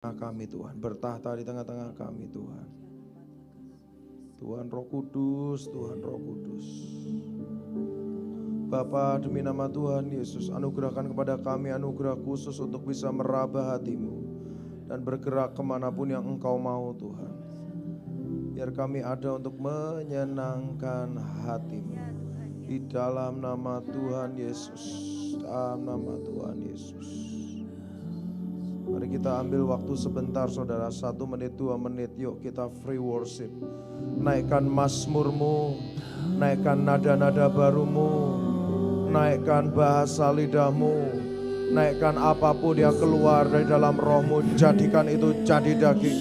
kami Tuhan, bertahta di tengah-tengah kami Tuhan. Tuhan Roh Kudus, Tuhan Roh Kudus. Bapa, demi nama Tuhan Yesus, anugerahkan kepada kami anugerah khusus untuk bisa meraba hati-Mu dan bergerak kemanapun yang Engkau mau Tuhan. Biar kami ada untuk menyenangkan hati-Mu. Di dalam nama Tuhan Yesus, dalam nama Tuhan Yesus. Mari kita ambil waktu sebentar saudara, 1 menit, 2 menit, yuk kita free worship. Naikkan mazmurmu, naikkan nada-nada barumu, naikkan bahasa lidahmu, naikkan apapun yang keluar dari dalam rohmu, jadikan itu jadi daging.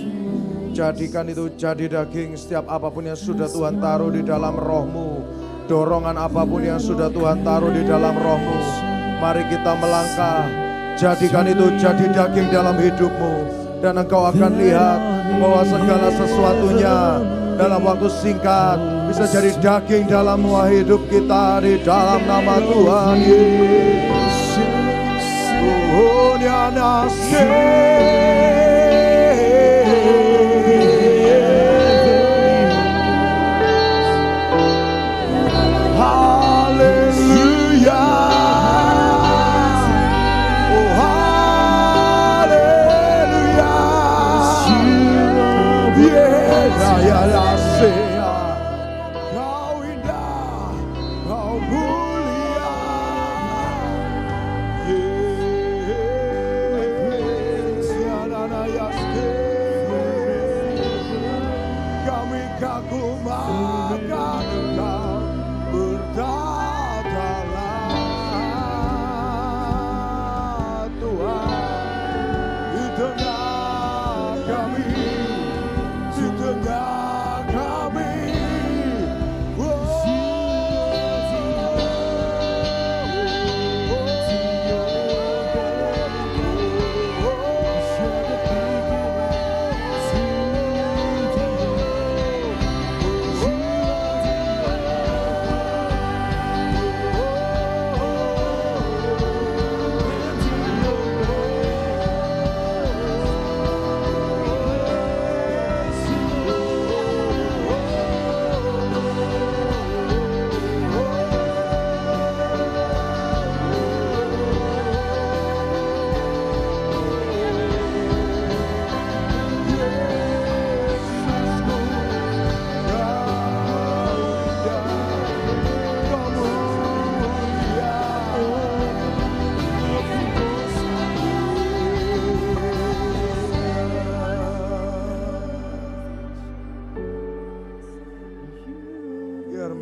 Jadikan itu jadi daging, setiap apapun yang sudah Tuhan taruh di dalam rohmu, dorongan apapun yang sudah Tuhan taruh di dalam rohmu. Mari kita melangkah. Jadikan itu jadi daging dalam hidupmu. Dan engkau akan lihat bahwa segala sesuatunya dalam waktu singkat bisa jadi daging dalam hidup kita. Di dalam nama Tuhan Yesus. Kau indah, kau mulia, kami kagum akan Engkau bertatalah Tuhan di tengah kami.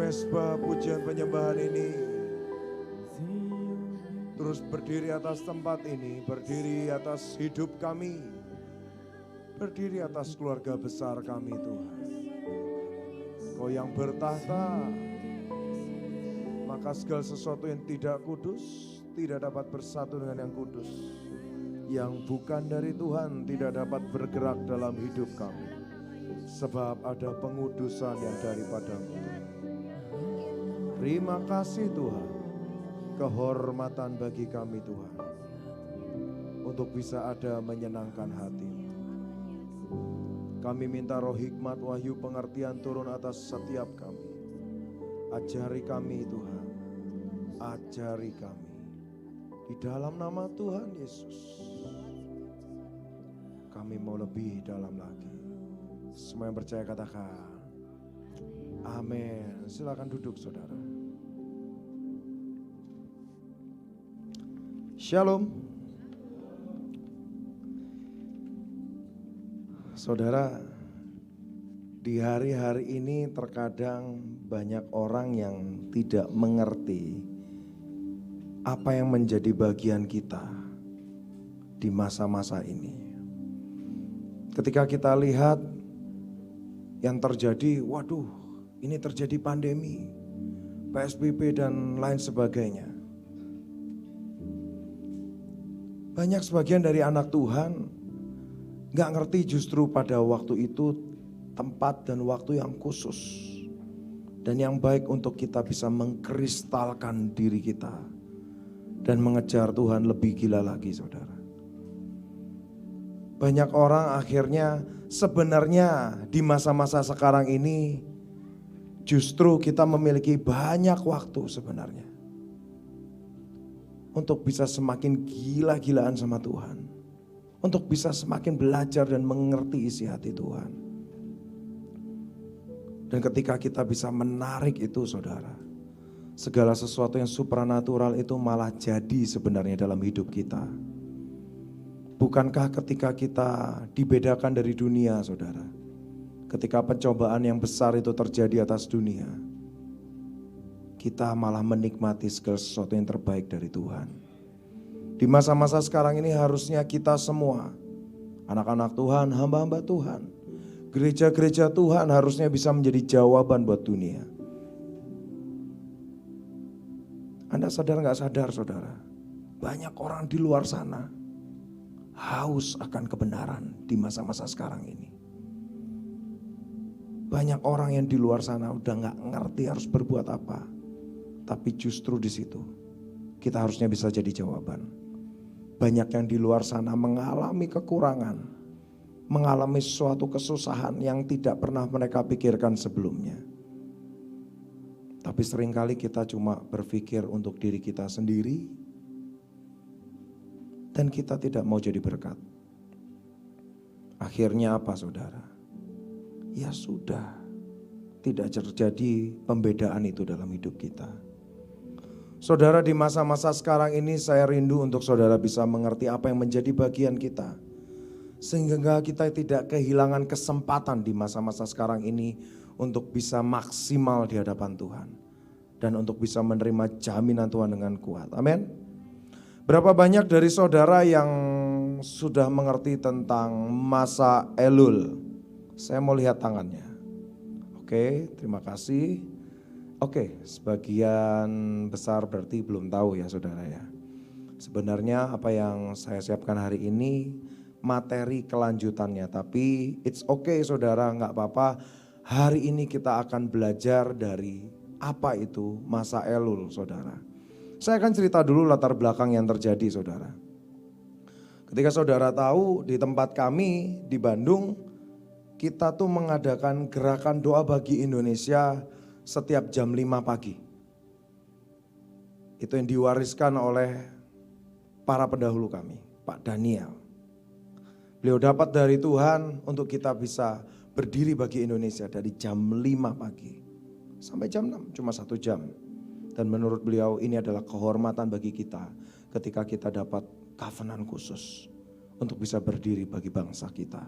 Mesbah pujian penyembahan ini terus berdiri atas tempat ini, berdiri atas hidup kami, berdiri atas keluarga besar kami Tuhan. Kau yang bertahta, maka segala sesuatu yang tidak kudus tidak dapat bersatu dengan yang kudus. Yang bukan dari Tuhan tidak dapat bergerak dalam hidup kami, sebab ada pengudusan yang daripada-Mu. Terima kasih Tuhan, kehormatan bagi kami Tuhan, untuk bisa ada menyenangkan hati-Mu. Kami minta roh hikmat, wahyu, pengertian turun atas setiap kami. Ajari kami Tuhan, ajari kami. Di dalam nama Tuhan Yesus, kami mau lebih dalam lagi. Semua yang percaya katakan amin. Silakan duduk saudara. Shalom. Saudara, di hari-hari ini terkadang banyak orang yang tidak mengerti apa yang menjadi bagian kita di masa-masa ini. Ketika kita lihat yang terjadi, waduh, ini terjadi pandemi, PSBB dan lain sebagainya. Banyak sebagian dari anak Tuhan gak ngerti justru pada waktu itu tempat dan waktu yang khusus dan yang baik untuk kita bisa mengkristalkan diri kita dan mengejar Tuhan lebih gila lagi saudara. Banyak orang akhirnya sebenarnya di masa-masa sekarang ini justru kita memiliki banyak waktu sebenarnya untuk bisa semakin gila-gilaan sama Tuhan, untuk bisa semakin belajar dan mengerti isi hati Tuhan. Dan ketika kita bisa menarik itu saudara, segala sesuatu yang supranatural itu malah jadi sebenarnya dalam hidup kita. Bukankah ketika kita dibedakan dari dunia saudara, ketika pencobaan yang besar itu terjadi atas dunia, kita malah menikmati segala sesuatu yang terbaik dari Tuhan. Di masa-masa sekarang ini harusnya kita semua, anak-anak Tuhan, hamba-hamba Tuhan, gereja-gereja Tuhan harusnya bisa menjadi jawaban buat dunia. Anda sadar gak sadar saudara, banyak orang di luar sana haus akan kebenaran di masa-masa sekarang ini. Banyak orang yang di luar sana udah gak ngerti harus berbuat apa. Tapi justru di situ kita harusnya bisa jadi jawaban. Banyak yang di luar sana mengalami kekurangan, mengalami suatu kesusahan yang tidak pernah mereka pikirkan sebelumnya. Tapi seringkali kita cuma berpikir untuk diri kita sendiri, dan kita tidak mau jadi berkat. Akhirnya apa saudara? Ya sudah, tidak terjadi pembedaan itu dalam hidup kita. Saudara, di masa-masa sekarang ini saya rindu untuk saudara bisa mengerti apa yang menjadi bagian kita. Sehingga kita tidak kehilangan kesempatan di masa-masa sekarang ini untuk bisa maksimal di hadapan Tuhan. Dan untuk bisa menerima jaminan Tuhan dengan kuat. Amin. Berapa banyak dari saudara yang sudah mengerti tentang masa Elul? Saya mau lihat tangannya. Oke, terima kasih. Oke, sebagian besar berarti belum tahu ya saudara ya. Sebenarnya apa yang saya siapkan hari ini materi kelanjutannya. Tapi it's okay saudara, gak apa-apa. Hari ini kita akan belajar dari apa itu masa Elul saudara. Saya akan cerita dulu latar belakang yang terjadi saudara. Ketika saudara tahu di tempat kami di Bandung, kita tuh mengadakan gerakan doa bagi Indonesia setiap jam 5 pagi. Itu yang diwariskan oleh para pendahulu kami, Pak Daniel. Beliau dapat dari Tuhan untuk kita bisa berdiri bagi Indonesia dari jam 5 pagi sampai jam 6, cuma 1 jam. Dan menurut beliau ini adalah kehormatan bagi kita ketika kita dapat covenant khusus untuk bisa berdiri bagi bangsa kita.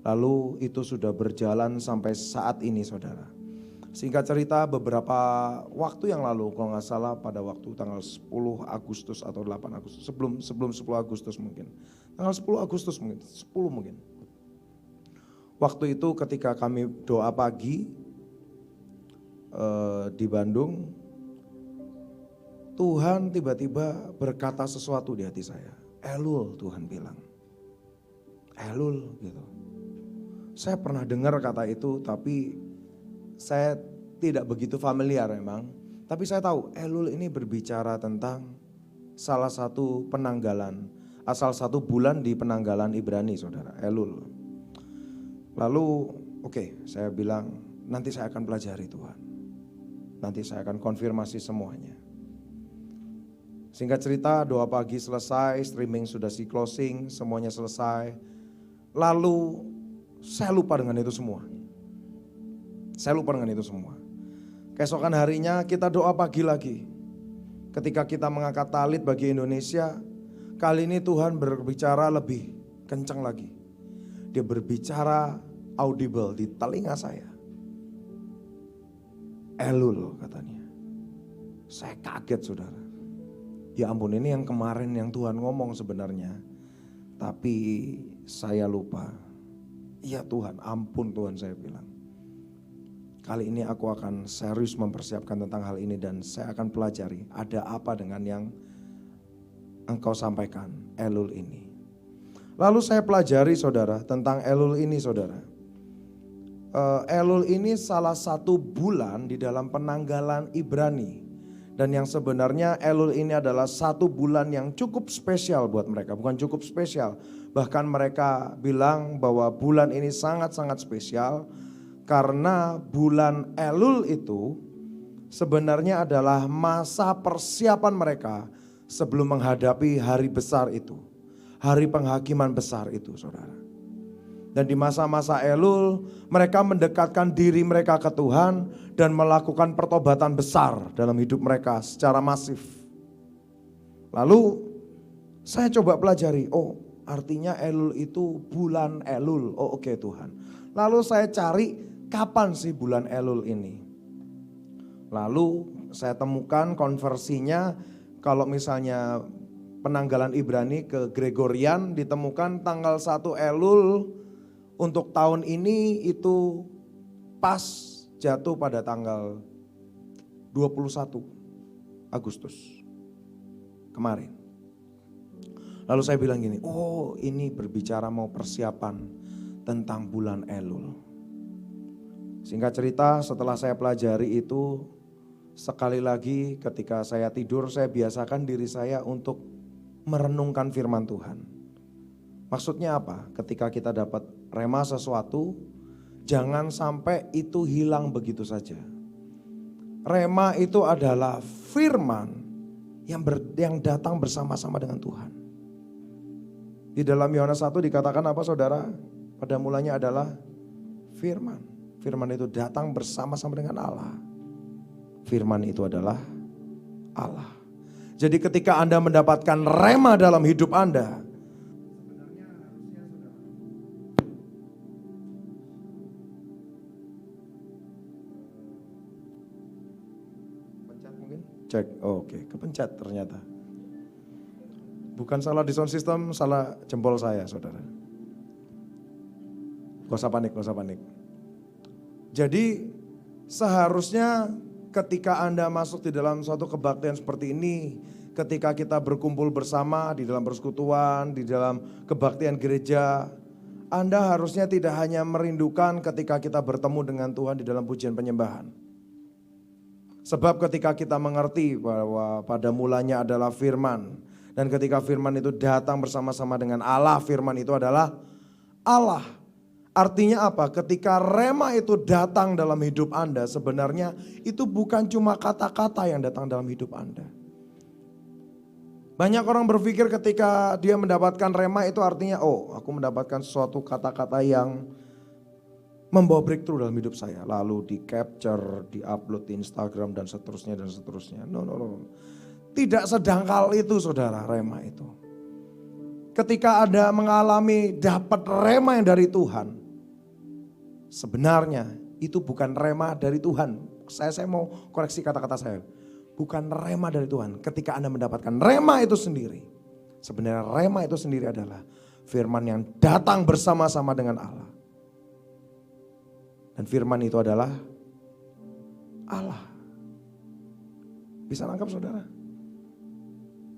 Lalu itu sudah berjalan sampai saat ini saudara. Singkat cerita beberapa waktu yang lalu kalau gak salah pada waktu tanggal 10 Agustus atau 8 Agustus. Sebelum 10 Agustus mungkin. Tanggal 10 Agustus mungkin, 10 mungkin. Waktu itu ketika kami doa pagi di Bandung, Tuhan tiba-tiba berkata sesuatu di hati saya. Elul, Tuhan bilang. Elul gitu. Saya pernah dengar kata itu tapi saya tidak begitu familiar memang. Tapi saya tahu Elul ini berbicara tentang salah satu penanggalan. Asal satu bulan di penanggalan Ibrani saudara, Elul. Lalu oke, saya bilang nanti saya akan pelajari Tuhan. Nanti saya akan konfirmasi semuanya. Singkat cerita doa pagi selesai, streaming sudah closing, semuanya selesai. Lalu saya lupa dengan itu semua. Saya lupa dengan itu semua. Keesokan harinya kita doa pagi lagi. Ketika kita mengangkat talit bagi Indonesia, kali ini Tuhan berbicara lebih kencang lagi. Dia berbicara audible di telinga saya. Elul katanya. Saya kaget saudara. Ya ampun, ini yang kemarin yang Tuhan ngomong sebenarnya. Tapi saya lupa. Ya Tuhan, ampun Tuhan saya bilang. Kali ini aku akan serius mempersiapkan tentang hal ini dan saya akan pelajari ada apa dengan yang engkau sampaikan, Elul ini. Lalu saya pelajari saudara tentang Elul ini saudara. Elul ini salah satu bulan di dalam penanggalan Ibrani. Dan yang sebenarnya Elul ini adalah satu bulan yang cukup spesial buat mereka. Bukan cukup spesial, bahkan mereka bilang bahwa bulan ini sangat-sangat spesial. Karena bulan Elul itu sebenarnya adalah masa persiapan mereka sebelum menghadapi hari besar itu. Hari penghakiman besar itu, saudara. Dan di masa-masa Elul mereka mendekatkan diri mereka ke Tuhan dan melakukan pertobatan besar dalam hidup mereka secara masif. Lalu saya coba pelajari, oh artinya Elul itu bulan Elul. Oh oke Tuhan. Lalu saya cari kapan sih bulan Elul ini. Lalu saya temukan konversinya, kalau misalnya penanggalan Ibrani ke Gregorian ditemukan tanggal 1 Elul. Untuk tahun ini itu pas jatuh pada tanggal 21 Agustus kemarin. Lalu saya bilang gini, oh ini berbicara mau persiapan tentang bulan Elul. Singkat cerita setelah saya pelajari itu, sekali lagi ketika saya tidur saya biasakan diri saya untuk merenungkan firman Tuhan. Maksudnya apa? Ketika kita dapat rema sesuatu, jangan sampai itu hilang begitu saja. Rema itu adalah firman yang datang bersama-sama dengan Tuhan. Di dalam Yohanes 1 dikatakan apa saudara? Pada mulanya adalah firman. Firman itu datang bersama-sama dengan Allah. Firman itu adalah Allah. Jadi ketika Anda mendapatkan rema dalam hidup Anda, cek, oh, oke, kepencet ternyata. Bukan salah di sound system, salah jempol saya saudara. Gak usah panik, gak usah panik. Jadi seharusnya ketika Anda masuk di dalam suatu kebaktian seperti ini, ketika kita berkumpul bersama di dalam persekutuan, di dalam kebaktian gereja, Anda harusnya tidak hanya merindukan ketika kita bertemu dengan Tuhan di dalam pujian penyembahan. Sebab ketika kita mengerti bahwa pada mulanya adalah firman. Dan ketika firman itu datang bersama-sama dengan Allah, firman itu adalah Allah. Artinya apa? Ketika rema itu datang dalam hidup Anda, sebenarnya itu bukan cuma kata-kata yang datang dalam hidup Anda. Banyak orang berpikir ketika dia mendapatkan rema itu artinya, oh aku mendapatkan suatu kata-kata yang membawa breakthrough dalam hidup saya. Lalu di capture, di upload di Instagram dan seterusnya dan seterusnya. No. Tidak sedangkal itu saudara rema itu. Ketika Anda mengalami dapat rema yang dari Tuhan, sebenarnya itu bukan rema dari Tuhan. Saya mau koreksi kata-kata saya. Bukan rema dari Tuhan. Ketika Anda mendapatkan rema itu sendiri, sebenarnya rema itu sendiri adalah firman yang datang bersama-sama dengan Allah. Dan firman itu adalah Allah. Bisa nangkap saudara?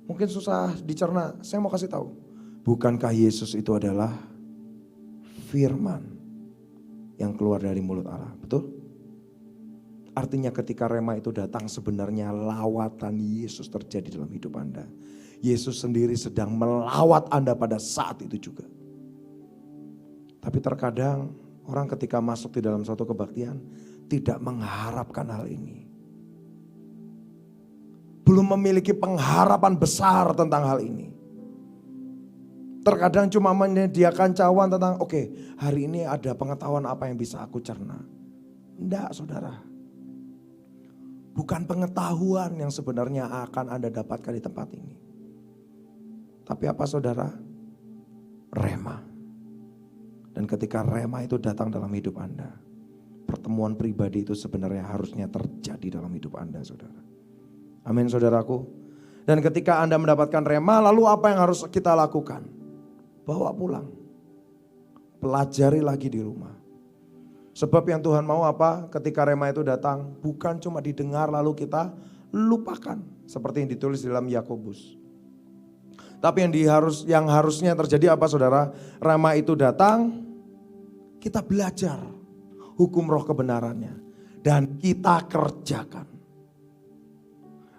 Mungkin susah dicerna, saya mau kasih tahu. Bukankah Yesus itu adalah firman yang keluar dari mulut Allah, betul? Artinya ketika rema itu datang sebenarnya lawatan Yesus terjadi dalam hidup Anda. Yesus sendiri sedang melawat Anda pada saat itu juga. Tapi terkadang orang ketika masuk di dalam suatu kebaktian tidak mengharapkan hal ini. Belum memiliki pengharapan besar tentang hal ini. Terkadang cuma menyediakan cawan tentang oke, hari ini ada pengetahuan apa yang bisa aku cerna. Enggak saudara. Bukan pengetahuan yang sebenarnya akan Anda dapatkan di tempat ini. Tapi apa saudara? Rema. Dan ketika rema itu datang dalam hidup Anda, pertemuan pribadi itu sebenarnya harusnya terjadi dalam hidup Anda saudara. Amin saudaraku. Dan ketika Anda mendapatkan rema, lalu apa yang harus kita lakukan? Bawa pulang. Pelajari lagi di rumah. Sebab yang Tuhan mau apa? Ketika rema itu datang, bukan cuma didengar lalu kita lupakan. Seperti yang ditulis di dalam Yakobus. Tapi yang harusnya terjadi apa saudara? Rema itu datang, kita belajar hukum roh kebenarannya. Dan kita kerjakan.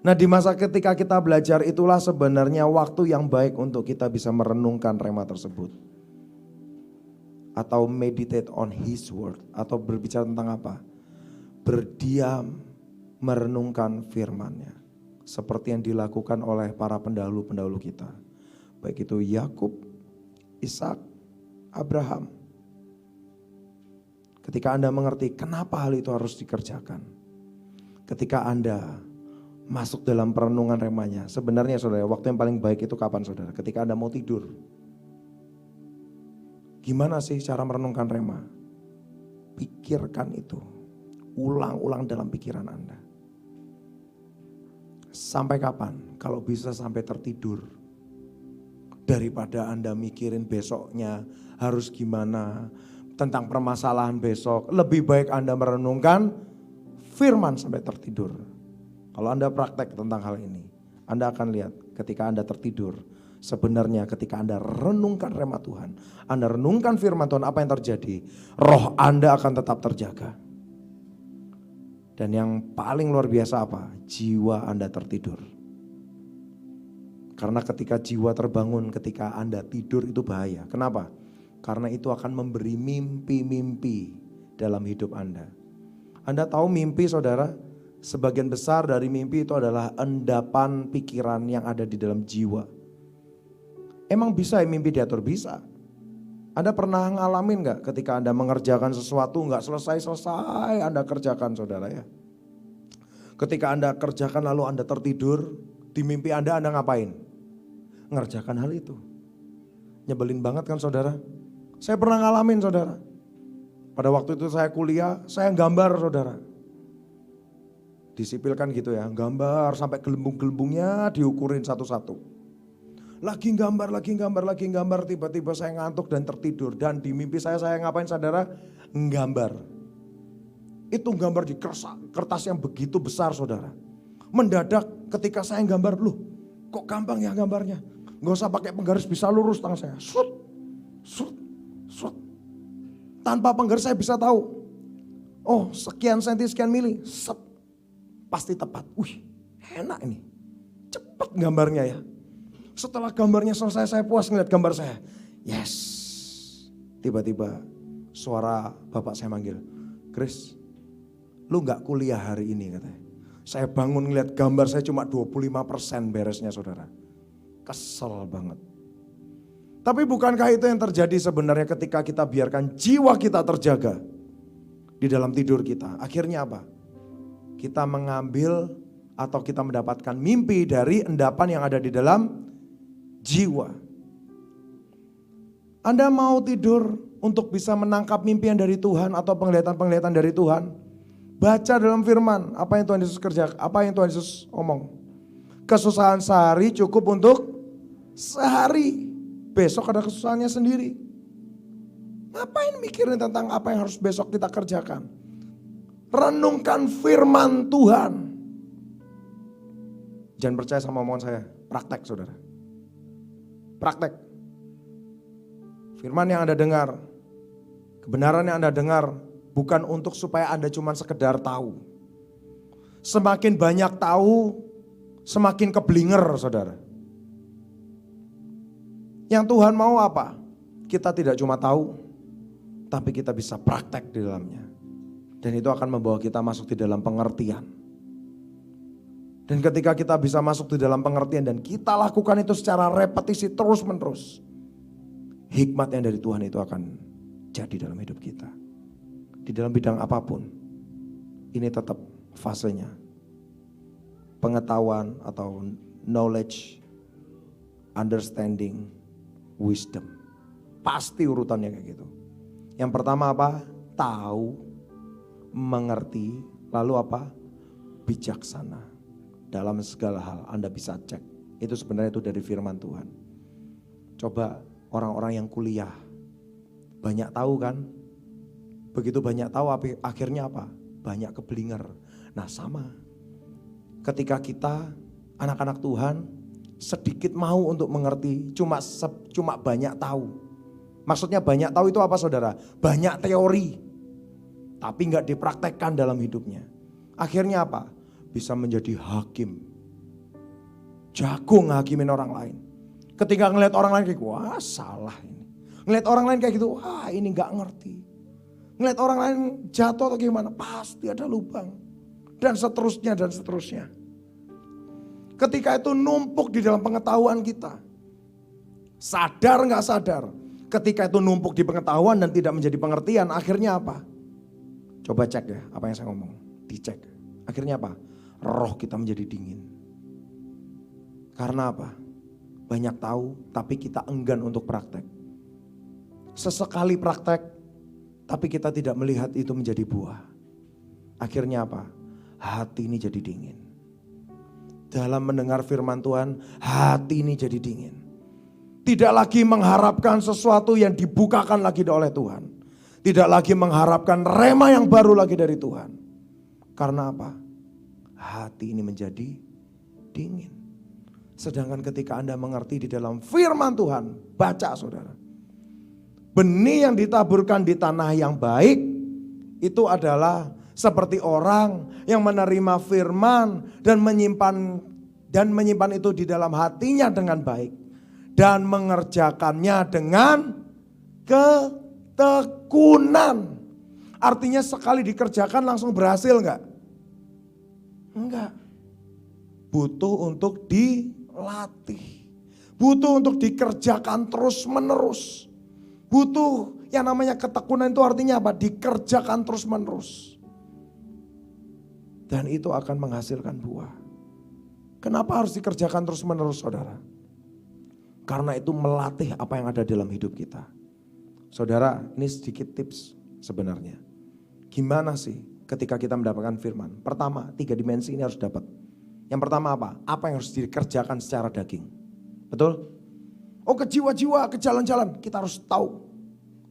Nah, di masa ketika kita belajar itulah sebenarnya waktu yang baik untuk kita bisa merenungkan rema tersebut. Atau meditate on his word. Atau berbicara tentang apa? Berdiam, merenungkan firman-Nya. Seperti yang dilakukan oleh para pendahulu-pendahulu kita. Baik itu Yakub, Ishak, Abraham. Ketika Anda mengerti kenapa hal itu harus dikerjakan. Ketika Anda masuk dalam perenungan remanya. Sebenarnya saudara, waktu yang paling baik itu kapan saudara? Ketika Anda mau tidur. Gimana sih cara merenungkan rema? Pikirkan itu. Ulang-ulang dalam pikiran Anda. Sampai kapan? Kalau bisa sampai tertidur. Daripada Anda mikirin besoknya harus gimana. Tentang permasalahan besok. Lebih baik Anda merenungkan firman sampai tertidur. Kalau Anda praktek tentang hal ini, Anda akan lihat ketika Anda tertidur, sebenarnya ketika Anda renungkan rema Tuhan, Anda renungkan firman Tuhan, apa yang terjadi? Roh Anda akan tetap terjaga. Dan yang paling luar biasa apa? Jiwa Anda tertidur. Karena ketika jiwa terbangun, ketika Anda tidur itu bahaya. Kenapa? Karena itu akan memberi mimpi-mimpi dalam hidup Anda. Anda tahu mimpi saudara? Sebagian besar dari mimpi itu adalah endapan pikiran yang ada di dalam jiwa. Emang bisa ya mimpi diatur? Bisa. Anda pernah ngalamin gak ketika Anda mengerjakan sesuatu gak selesai-selesai Anda kerjakan saudara ya. Ketika Anda kerjakan lalu Anda tertidur, di mimpi Anda ngapain? Ngerjakan hal itu. Nyebelin banget kan saudara. Saya pernah ngalamin saudara. Pada waktu itu saya kuliah, saya gambar saudara. Disipilkan gitu ya, gambar sampai gelembung-gelembungnya diukurin satu-satu. Lagi gambar, tiba-tiba saya ngantuk dan tertidur. Dan di mimpi saya ngapain saudara? Nggambar. Itu gambar di kertas yang begitu besar saudara. Mendadak ketika saya gambar, loh kok gampang ya gambarnya. Gak usah pakai penggaris, bisa lurus tangan saya. Sut. Tanpa penggaris saya bisa tahu. Oh sekian senti, sekian mili. Set. Pasti tepat. Wih, enak ini. Cepat gambarnya ya. Setelah gambarnya selesai saya puas ngeliat gambar saya. Yes. Tiba-tiba suara bapak saya manggil. Chris, lu gak kuliah hari ini katanya. Saya bangun ngeliat gambar saya cuma 25% beresnya saudara. Kesel banget. Tapi bukankah itu yang terjadi sebenarnya ketika kita biarkan jiwa kita terjaga di dalam tidur kita. Akhirnya apa? Kita mengambil atau kita mendapatkan mimpi dari endapan yang ada di dalam jiwa. Anda mau tidur untuk bisa menangkap mimpian dari Tuhan atau penglihatan-penglihatan dari Tuhan? Baca dalam firman apa yang Tuhan Yesus kerjakan, apa yang Tuhan Yesus omong. Kesusahan sehari cukup untuk sehari. Besok ada kesusahannya sendiri. Ngapain mikirin tentang apa yang harus besok kita kerjakan? Renungkan firman Tuhan. Jangan percaya sama omongan saya. Praktek saudara. Praktek. Firman yang Anda dengar. Kebenaran yang Anda dengar. Bukan untuk supaya Anda cuma sekedar tahu. Semakin banyak tahu. Semakin keblinger saudara. Yang Tuhan mau apa? Kita tidak cuma tahu. Tapi kita bisa praktek di dalamnya. Dan itu akan membawa kita masuk di dalam pengertian. Dan ketika kita bisa masuk di dalam pengertian dan kita lakukan itu secara repetisi terus menerus. Hikmat yang dari Tuhan itu akan jadi dalam hidup kita. Di dalam bidang apapun. Ini tetap fasenya. Pengetahuan atau knowledge, understanding, wisdom. Pasti urutannya kayak gitu. Yang pertama apa? Tahu. Mengerti, lalu apa? Bijaksana. Dalam segala hal Anda bisa cek. Itu sebenarnya itu dari firman Tuhan. Coba orang-orang yang kuliah. Banyak tahu kan? Begitu banyak tahu akhirnya apa? Banyak keblinger. Nah sama. Ketika kita anak-anak Tuhan sedikit mau untuk mengerti. Cuma banyak tahu. Maksudnya banyak tahu itu apa saudara? Banyak teori. Tapi gak dipraktekkan dalam hidupnya. Akhirnya apa? Bisa menjadi hakim. jago ngakimin orang lain. Ketika ngelihat orang lain kayak, wah salah ini. Ngelihat orang lain kayak gitu, wah ini gak ngerti. Ngelihat orang lain jatuh atau gimana, pasti ada lubang. Dan seterusnya dan seterusnya. Ketika itu numpuk di dalam pengetahuan kita. Sadar gak sadar. Ketika itu numpuk di pengetahuan dan tidak menjadi pengertian, akhirnya apa? Coba cek ya apa yang saya ngomong. Dicek. Akhirnya apa? Roh kita menjadi dingin. Karena apa? Banyak tahu tapi kita enggan untuk praktek. Sesekali praktek tapi kita tidak melihat itu menjadi buah. Akhirnya apa? Hati ini jadi dingin. Dalam mendengar firman Tuhan, hati ini jadi dingin. Tidak lagi mengharapkan sesuatu yang dibukakan lagi oleh Tuhan. Tidak lagi mengharapkan rema yang baru lagi dari Tuhan. Karena apa? Hati ini menjadi dingin. Sedangkan ketika Anda mengerti di dalam firman Tuhan, baca saudara. Benih yang ditaburkan di tanah yang baik, itu adalah seperti orang yang menerima firman dan menyimpan itu di dalam hatinya dengan baik. Dan mengerjakannya dengan ketekunan. Artinya sekali dikerjakan langsung berhasil enggak? Enggak. Butuh untuk dilatih. Butuh untuk dikerjakan terus menerus. Butuh yang namanya ketekunan itu artinya apa? Dikerjakan terus menerus. Dan itu akan menghasilkan buah. Kenapa harus dikerjakan terus menerus saudara? Karena itu melatih apa yang ada dalam hidup kita. Saudara, ini sedikit tips sebenarnya. Gimana sih ketika kita mendapatkan firman? Pertama, 3 dimensi ini harus dapat. Yang pertama apa? Apa yang harus dikerjakan secara daging? Betul? Oh ke jiwa-jiwa, ke jalan-jalan. Kita harus tahu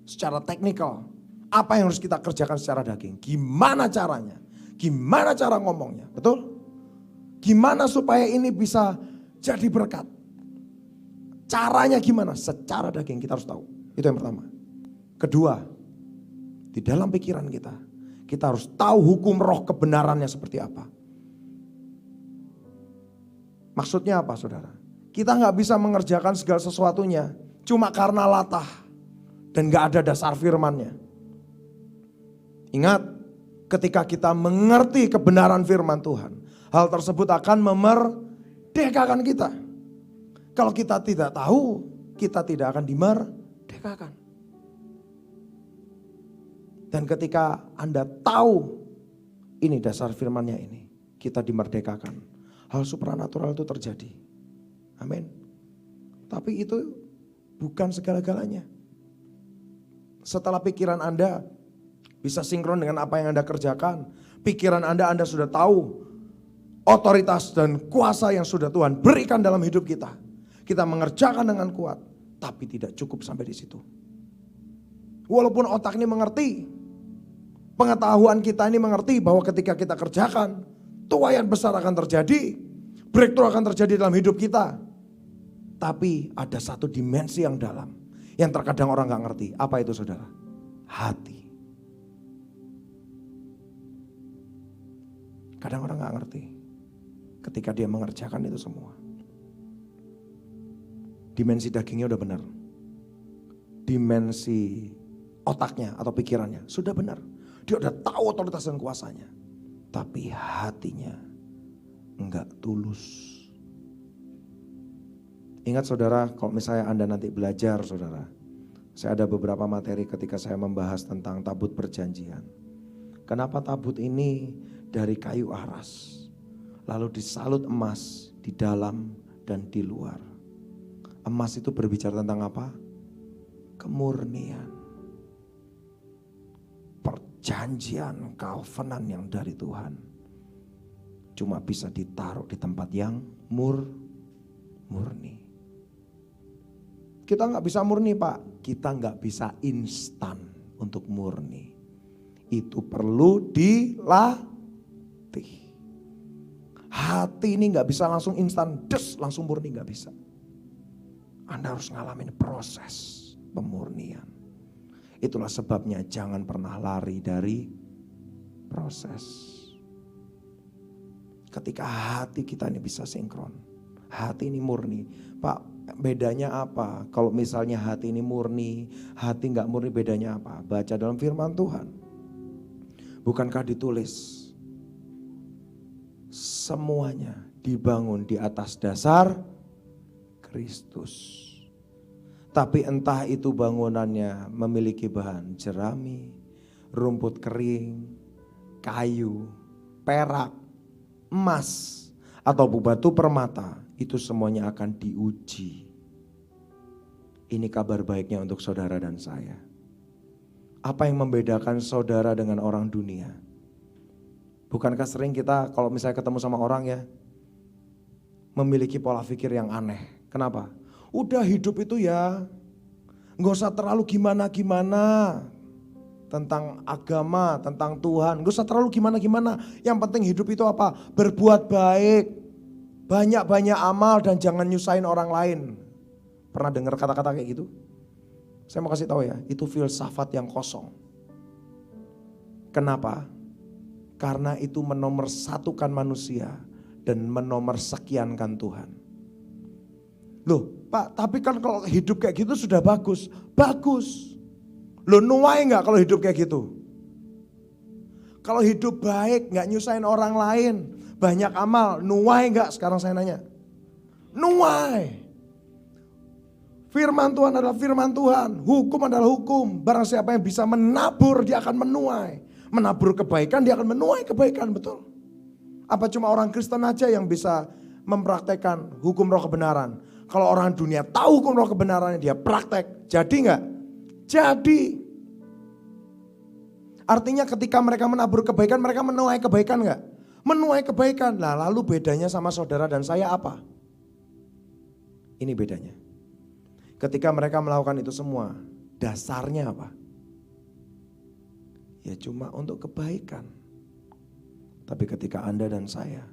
secara teknikal. Apa yang harus kita kerjakan secara daging? Gimana caranya? Gimana cara ngomongnya? Betul? Gimana supaya ini bisa jadi berkat? Caranya gimana? Secara daging kita harus tahu. Itu yang pertama. Kedua, di dalam pikiran kita, kita harus tahu hukum roh kebenarannya seperti apa. Maksudnya apa saudara? Kita gak bisa mengerjakan segala sesuatunya cuma karena latah dan gak ada dasar firmannya. Ingat, ketika kita mengerti kebenaran firman Tuhan, hal tersebut akan memerdekakan kita. Kalau kita tidak tahu, kita tidak akan dimerdekakan. Dan ketika Anda tahu ini dasar firmannya ini, kita dimerdekakan. Hal supranatural itu terjadi. Amin. Tapi itu bukan segala-galanya. Setelah pikiran Anda bisa sinkron dengan apa yang Anda kerjakan, pikiran Anda sudah tahu otoritas dan kuasa yang sudah Tuhan berikan dalam hidup kita. Kita mengerjakan dengan kuat, tapi tidak cukup sampai di situ. Walaupun otak ini mengerti, pengetahuan kita ini mengerti bahwa ketika kita kerjakan, tuaian besar akan terjadi, breakthrough akan terjadi dalam hidup kita. Tapi ada satu dimensi yang dalam, yang terkadang orang gak ngerti. Apa itu saudara? Hati. Kadang orang gak ngerti ketika dia mengerjakan itu semua. Dimensi dagingnya udah benar. Dimensi otaknya atau pikirannya sudah benar. Dia udah tahu otoritas dan kuasanya. Tapi hatinya enggak tulus. Ingat saudara, kalau misalnya Anda nanti belajar saudara. Saya ada beberapa materi ketika saya membahas tentang tabut perjanjian. Kenapa tabut ini dari kayu aras. Lalu disalut emas di dalam dan di luar. Emas itu berbicara tentang apa? Kemurnian. Perjanjian, covenant yang dari Tuhan. Cuma bisa ditaruh di tempat yang murni. Kita gak bisa murni Pak. Kita gak bisa instan untuk murni. Itu perlu dilatih. Hati ini gak bisa langsung instan, langsung murni gak bisa. Anda harus ngalamin proses pemurnian. Itulah sebabnya jangan pernah lari dari proses. Ketika hati kita ini bisa sinkron, Hati ini murni. Pak, bedanya apa? Kalau misalnya hati ini murni, hati nggak murni, bedanya apa? Baca dalam firman Tuhan. Bukankah ditulis semuanya dibangun di atas dasar Kristus. Tapi entah itu bangunannya memiliki bahan jerami, rumput kering, kayu, perak, emas, atau batu permata, itu semuanya akan diuji. Ini kabar baiknya untuk saudara dan saya. Apa yang membedakan saudara dengan orang dunia? Bukankah sering kita kalau misalnya ketemu sama orang ya, memiliki pola pikir yang aneh. Kenapa? Udah hidup itu ya, gak usah terlalu gimana-gimana. Tentang agama, tentang Tuhan, gak usah terlalu gimana-gimana. Yang penting hidup itu apa? Berbuat baik. Banyak-banyak amal dan jangan nyusahin orang lain. Pernah dengar kata-kata kayak gitu? Saya mau kasih tahu ya, itu filsafat yang kosong. Kenapa? Karena itu menomorsatukan manusia dan menomorssekiankan Tuhan. Loh Pak, tapi kan kalau hidup kayak gitu sudah bagus. Bagus. Loh nuai gak kalau hidup kayak gitu? Kalau hidup baik, gak nyusahin orang lain, banyak amal, nuai gak sekarang saya nanya? Nuai. Firman Tuhan adalah firman Tuhan, hukum adalah hukum. Barang siapa yang bisa menabur, dia akan menuai. Menabur kebaikan, dia akan menuai kebaikan, betul? Apa cuma orang Kristen aja yang bisa mempraktekkan hukum roh kebenaran? Kalau orang dunia tahu hukum roh kebenarannya, dia praktek. Jadi enggak? Jadi. Artinya ketika mereka menabur kebaikan, mereka menuai kebaikan enggak? Menuai kebaikan. Nah lalu bedanya sama saudara dan saya apa? Ini bedanya. Ketika mereka melakukan itu semua, dasarnya apa? Ya cuma untuk kebaikan. Tapi ketika Anda dan saya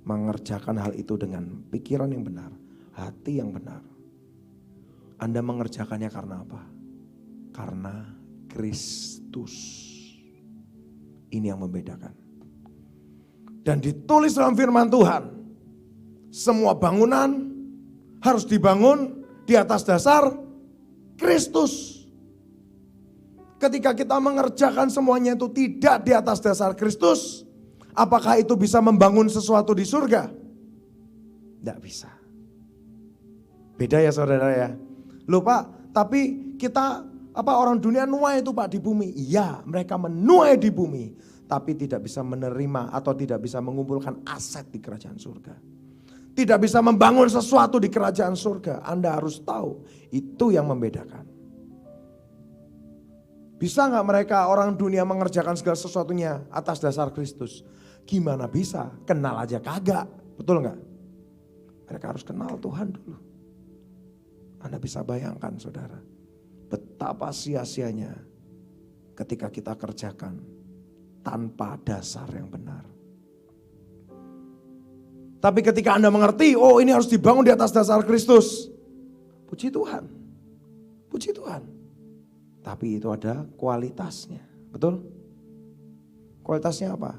mengerjakan hal itu dengan pikiran yang benar, hati yang benar, Anda mengerjakannya karena apa? Karena Kristus. Ini yang membedakan. Dan ditulis dalam firman Tuhan, semua bangunan harus dibangun di atas dasar Kristus. Ketika kita mengerjakan semuanya itu tidak di atas dasar Kristus, apakah itu bisa membangun sesuatu di surga? Tidak bisa. Beda ya saudara ya. Loh Pak, tapi kita orang dunia nuai itu Pak di bumi. Iya, mereka menuai di bumi, tapi tidak bisa menerima atau tidak bisa mengumpulkan aset di kerajaan surga. Tidak bisa membangun sesuatu di kerajaan surga. Anda harus tahu, itu yang membedakan. Bisa gak mereka orang dunia mengerjakan segala sesuatunya atas dasar Kristus? Gimana bisa? Kenal aja kagak, betul gak? Mereka harus kenal Tuhan dulu. Anda bisa bayangkan saudara, betapa sia-sianya ketika kita kerjakan tanpa dasar yang benar. Tapi ketika Anda mengerti, oh ini harus dibangun di atas dasar Kristus. Puji Tuhan. Puji Tuhan. Tapi itu ada kualitasnya. Betul? Kualitasnya apa?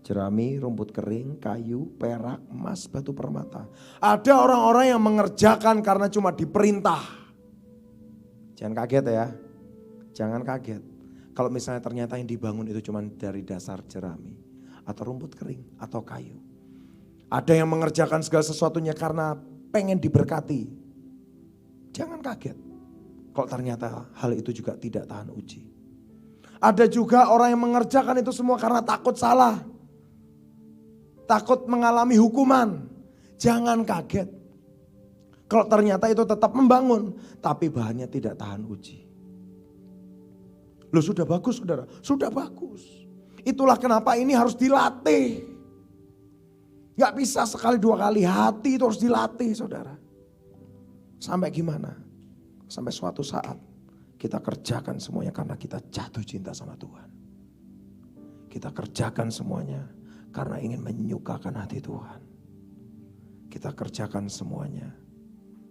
Jerami, rumput kering, kayu, perak, emas, batu permata. Ada orang-orang yang mengerjakan karena cuma diperintah. Jangan kaget ya. Jangan kaget. Kalau misalnya ternyata yang dibangun itu cuma dari dasar jerami. Atau rumput kering, atau kayu. Ada yang mengerjakan segala sesuatunya karena pengen diberkati. Jangan kaget. Kalau ternyata hal itu juga tidak tahan uji. Ada juga orang yang mengerjakan itu semua karena takut salah. Takut mengalami hukuman. Jangan kaget. Kalau ternyata itu tetap membangun, tapi bahannya tidak tahan uji. Loh sudah bagus saudara, sudah bagus. Itulah kenapa ini harus dilatih. Gak bisa sekali dua kali, hati itu harus dilatih saudara. Sampai gimana? Sampai suatu saat kita kerjakan semuanya karena kita jatuh cinta sama Tuhan. Kita kerjakan semuanya karena ingin menyukakan hati Tuhan. Kita kerjakan semuanya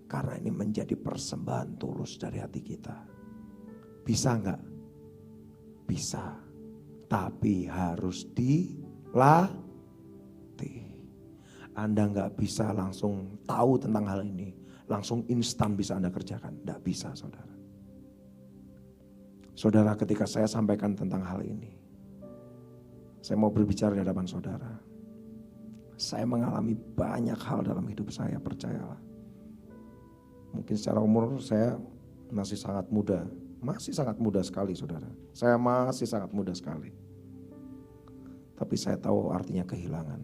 karena ini menjadi persembahan tulus dari hati kita. Bisa enggak? Bisa. Tapi harus dilatih. Anda nggak bisa langsung tahu tentang hal ini, langsung instan bisa Anda kerjakan. Nggak bisa, saudara. Saudara, ketika saya sampaikan tentang hal ini, saya mau berbicara di hadapan saudara. Saya mengalami banyak hal dalam hidup saya, percayalah. Mungkin secara umur saya masih sangat muda. Masih sangat muda sekali, saudara. Saya masih sangat muda sekali. Tapi saya tahu artinya kehilangan.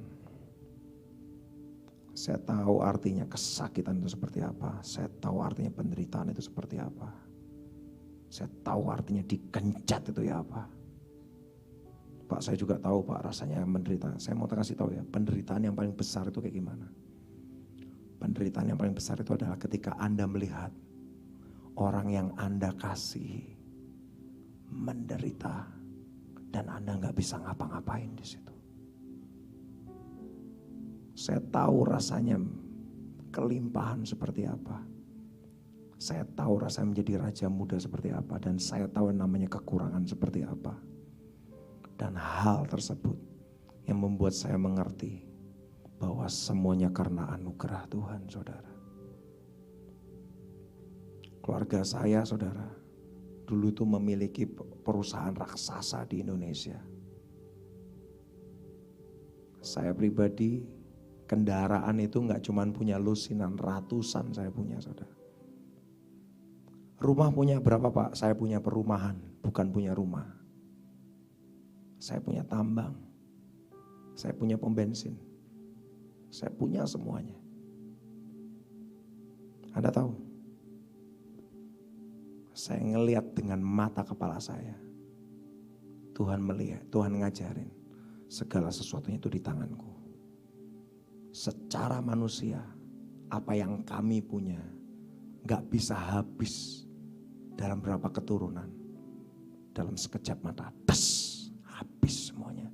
Saya tahu artinya kesakitan itu seperti apa. Saya tahu artinya penderitaan itu seperti apa. Saya tahu artinya dikencat itu ya apa. Pak, saya juga tahu Pak rasanya menderita. Saya mau kasih tahu ya, penderitaan yang paling besar itu kayak gimana. Penderitaan yang paling besar itu adalah ketika Anda melihat orang yang Anda kasih menderita dan Anda nggak bisa ngapa-ngapain di situ. Saya tahu rasanya kelimpahan seperti apa. Saya tahu rasanya menjadi raja muda seperti apa. Dan saya tahu namanya kekurangan seperti apa. Dan hal tersebut yang membuat saya mengerti bahwa semuanya karena anugerah Tuhan, saudara. Keluarga saya, saudara, dulu tuh memiliki perusahaan raksasa di Indonesia. Saya pribadi kendaraan itu nggak cuma punya lusinan, ratusan saya punya, saudara. Rumah punya berapa Pak? Saya punya perumahan, bukan punya rumah. Saya punya tambang, saya punya pom bensin, saya punya semuanya. Anda tahu, saya ngelihat dengan mata kepala saya. Tuhan melihat, Tuhan ngajarin segala sesuatunya itu di tanganku. Secara manusia, apa yang kami punya gak bisa habis dalam berapa keturunan. Dalam sekejap mata, habis semuanya.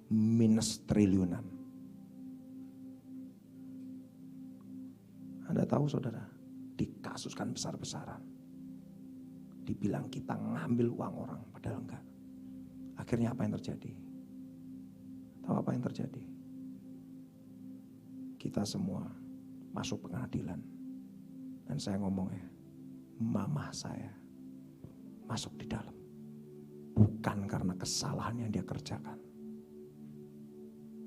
Minus triliunan. Anda tahu saudara, dikasuskan besar-besaran. Dibilang kita ngambil uang orang, padahal enggak. Akhirnya apa yang terjadi? Tahu apa yang terjadi? Kita semua masuk pengadilan. Dan saya ngomong ya, mamah saya masuk di dalam. Bukan karena kesalahan yang dia kerjakan.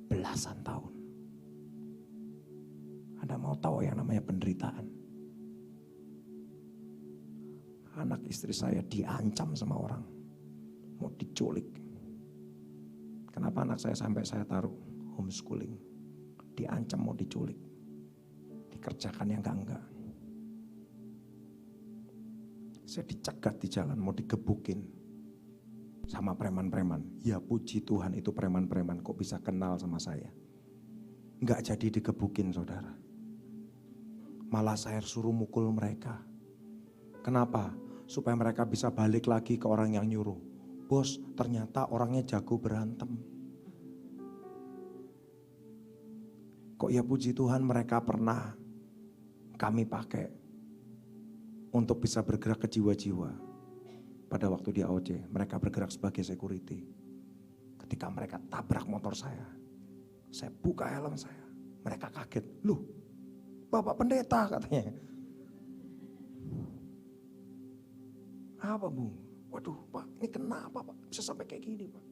Belasan tahun. Anda mau tahu yang namanya penderitaan? Anak istri saya diancam sama orang. Mau diculik. Kenapa anak saya sampai saya taruh homeschooling? Diancam mau diculik. Dikerjakan yang enggak. Saya dicegat di jalan mau digebukin sama preman-preman. Ya puji Tuhan itu preman-preman kok bisa kenal sama saya. Enggak jadi digebukin saudara. Malah saya suruh mukul mereka. Kenapa? Supaya mereka bisa balik lagi ke orang yang nyuruh. Bos, ternyata orangnya jago berantem. Kok ya puji Tuhan mereka pernah kami pakai untuk bisa bergerak ke jiwa-jiwa. Pada waktu di AOC, mereka bergerak sebagai security. Ketika mereka tabrak motor saya buka helm saya. Mereka kaget, loh Bapak pendeta katanya. Apa Bu? Waduh Pak, ini kenapa Pak? Bisa sampai kayak gini Pak?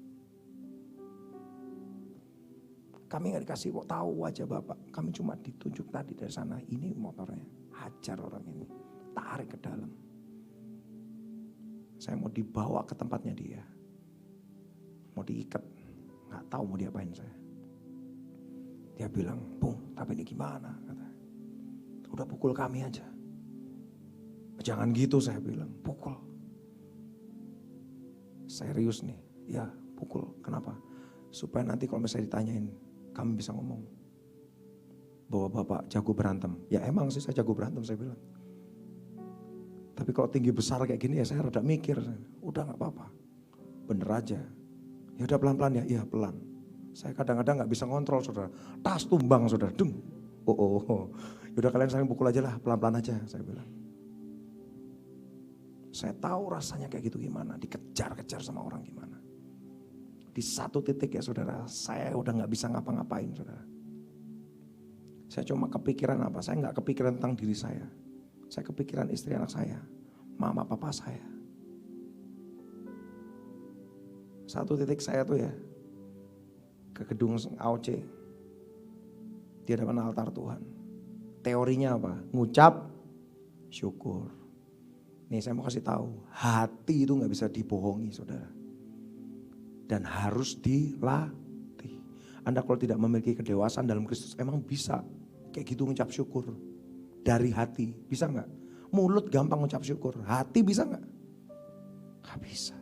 Kami gak dikasih tahu aja Bapak. Kami cuma ditunjuk tadi dari sana. Ini motornya. Hajar orang ini. Tarik ke dalam. Saya mau dibawa ke tempatnya dia. Mau diikat. Gak tahu mau diapain saya. Dia bilang, Bung tapi ini gimana? Kata. Udah pukul kami aja. Jangan gitu saya bilang. Pukul. Serius nih. Ya pukul. Kenapa? Supaya nanti kalau misalnya ditanyain. Kami bisa ngomong bahwa Bapak jago berantem. Ya emang sih saya jago berantem saya bilang. Tapi kalau tinggi besar kayak gini ya saya rada mikir. Udah gak apa-apa. Bener aja. Ya udah pelan-pelan ya. Iya pelan. Saya kadang-kadang gak bisa ngontrol saudara. Tas tumbang saudara. Dung. Oh. Yaudah kalian saling pukul aja lah. Pelan-pelan aja saya bilang. Saya tahu rasanya kayak gitu gimana. Dikejar-kejar sama orang gimana. Di satu titik ya saudara, saya udah gak bisa ngapa-ngapain saudara. Saya cuma kepikiran apa? Saya nggak kepikiran tentang diri saya. Saya kepikiran istri anak saya, mama papa saya. Satu titik saya tuh ya, ke gedung AOC, di hadapan altar Tuhan. Teorinya apa? Ngucap syukur. Nih saya mau kasih tahu, hati itu nggak bisa dibohongi saudara. Dan harus dilatih. Anda kalau tidak memiliki kedewasaan dalam Kristus, emang bisa kayak gitu ngucap syukur. Dari hati, bisa nggak? Mulut gampang ngucap syukur, hati bisa nggak? Nggak bisa.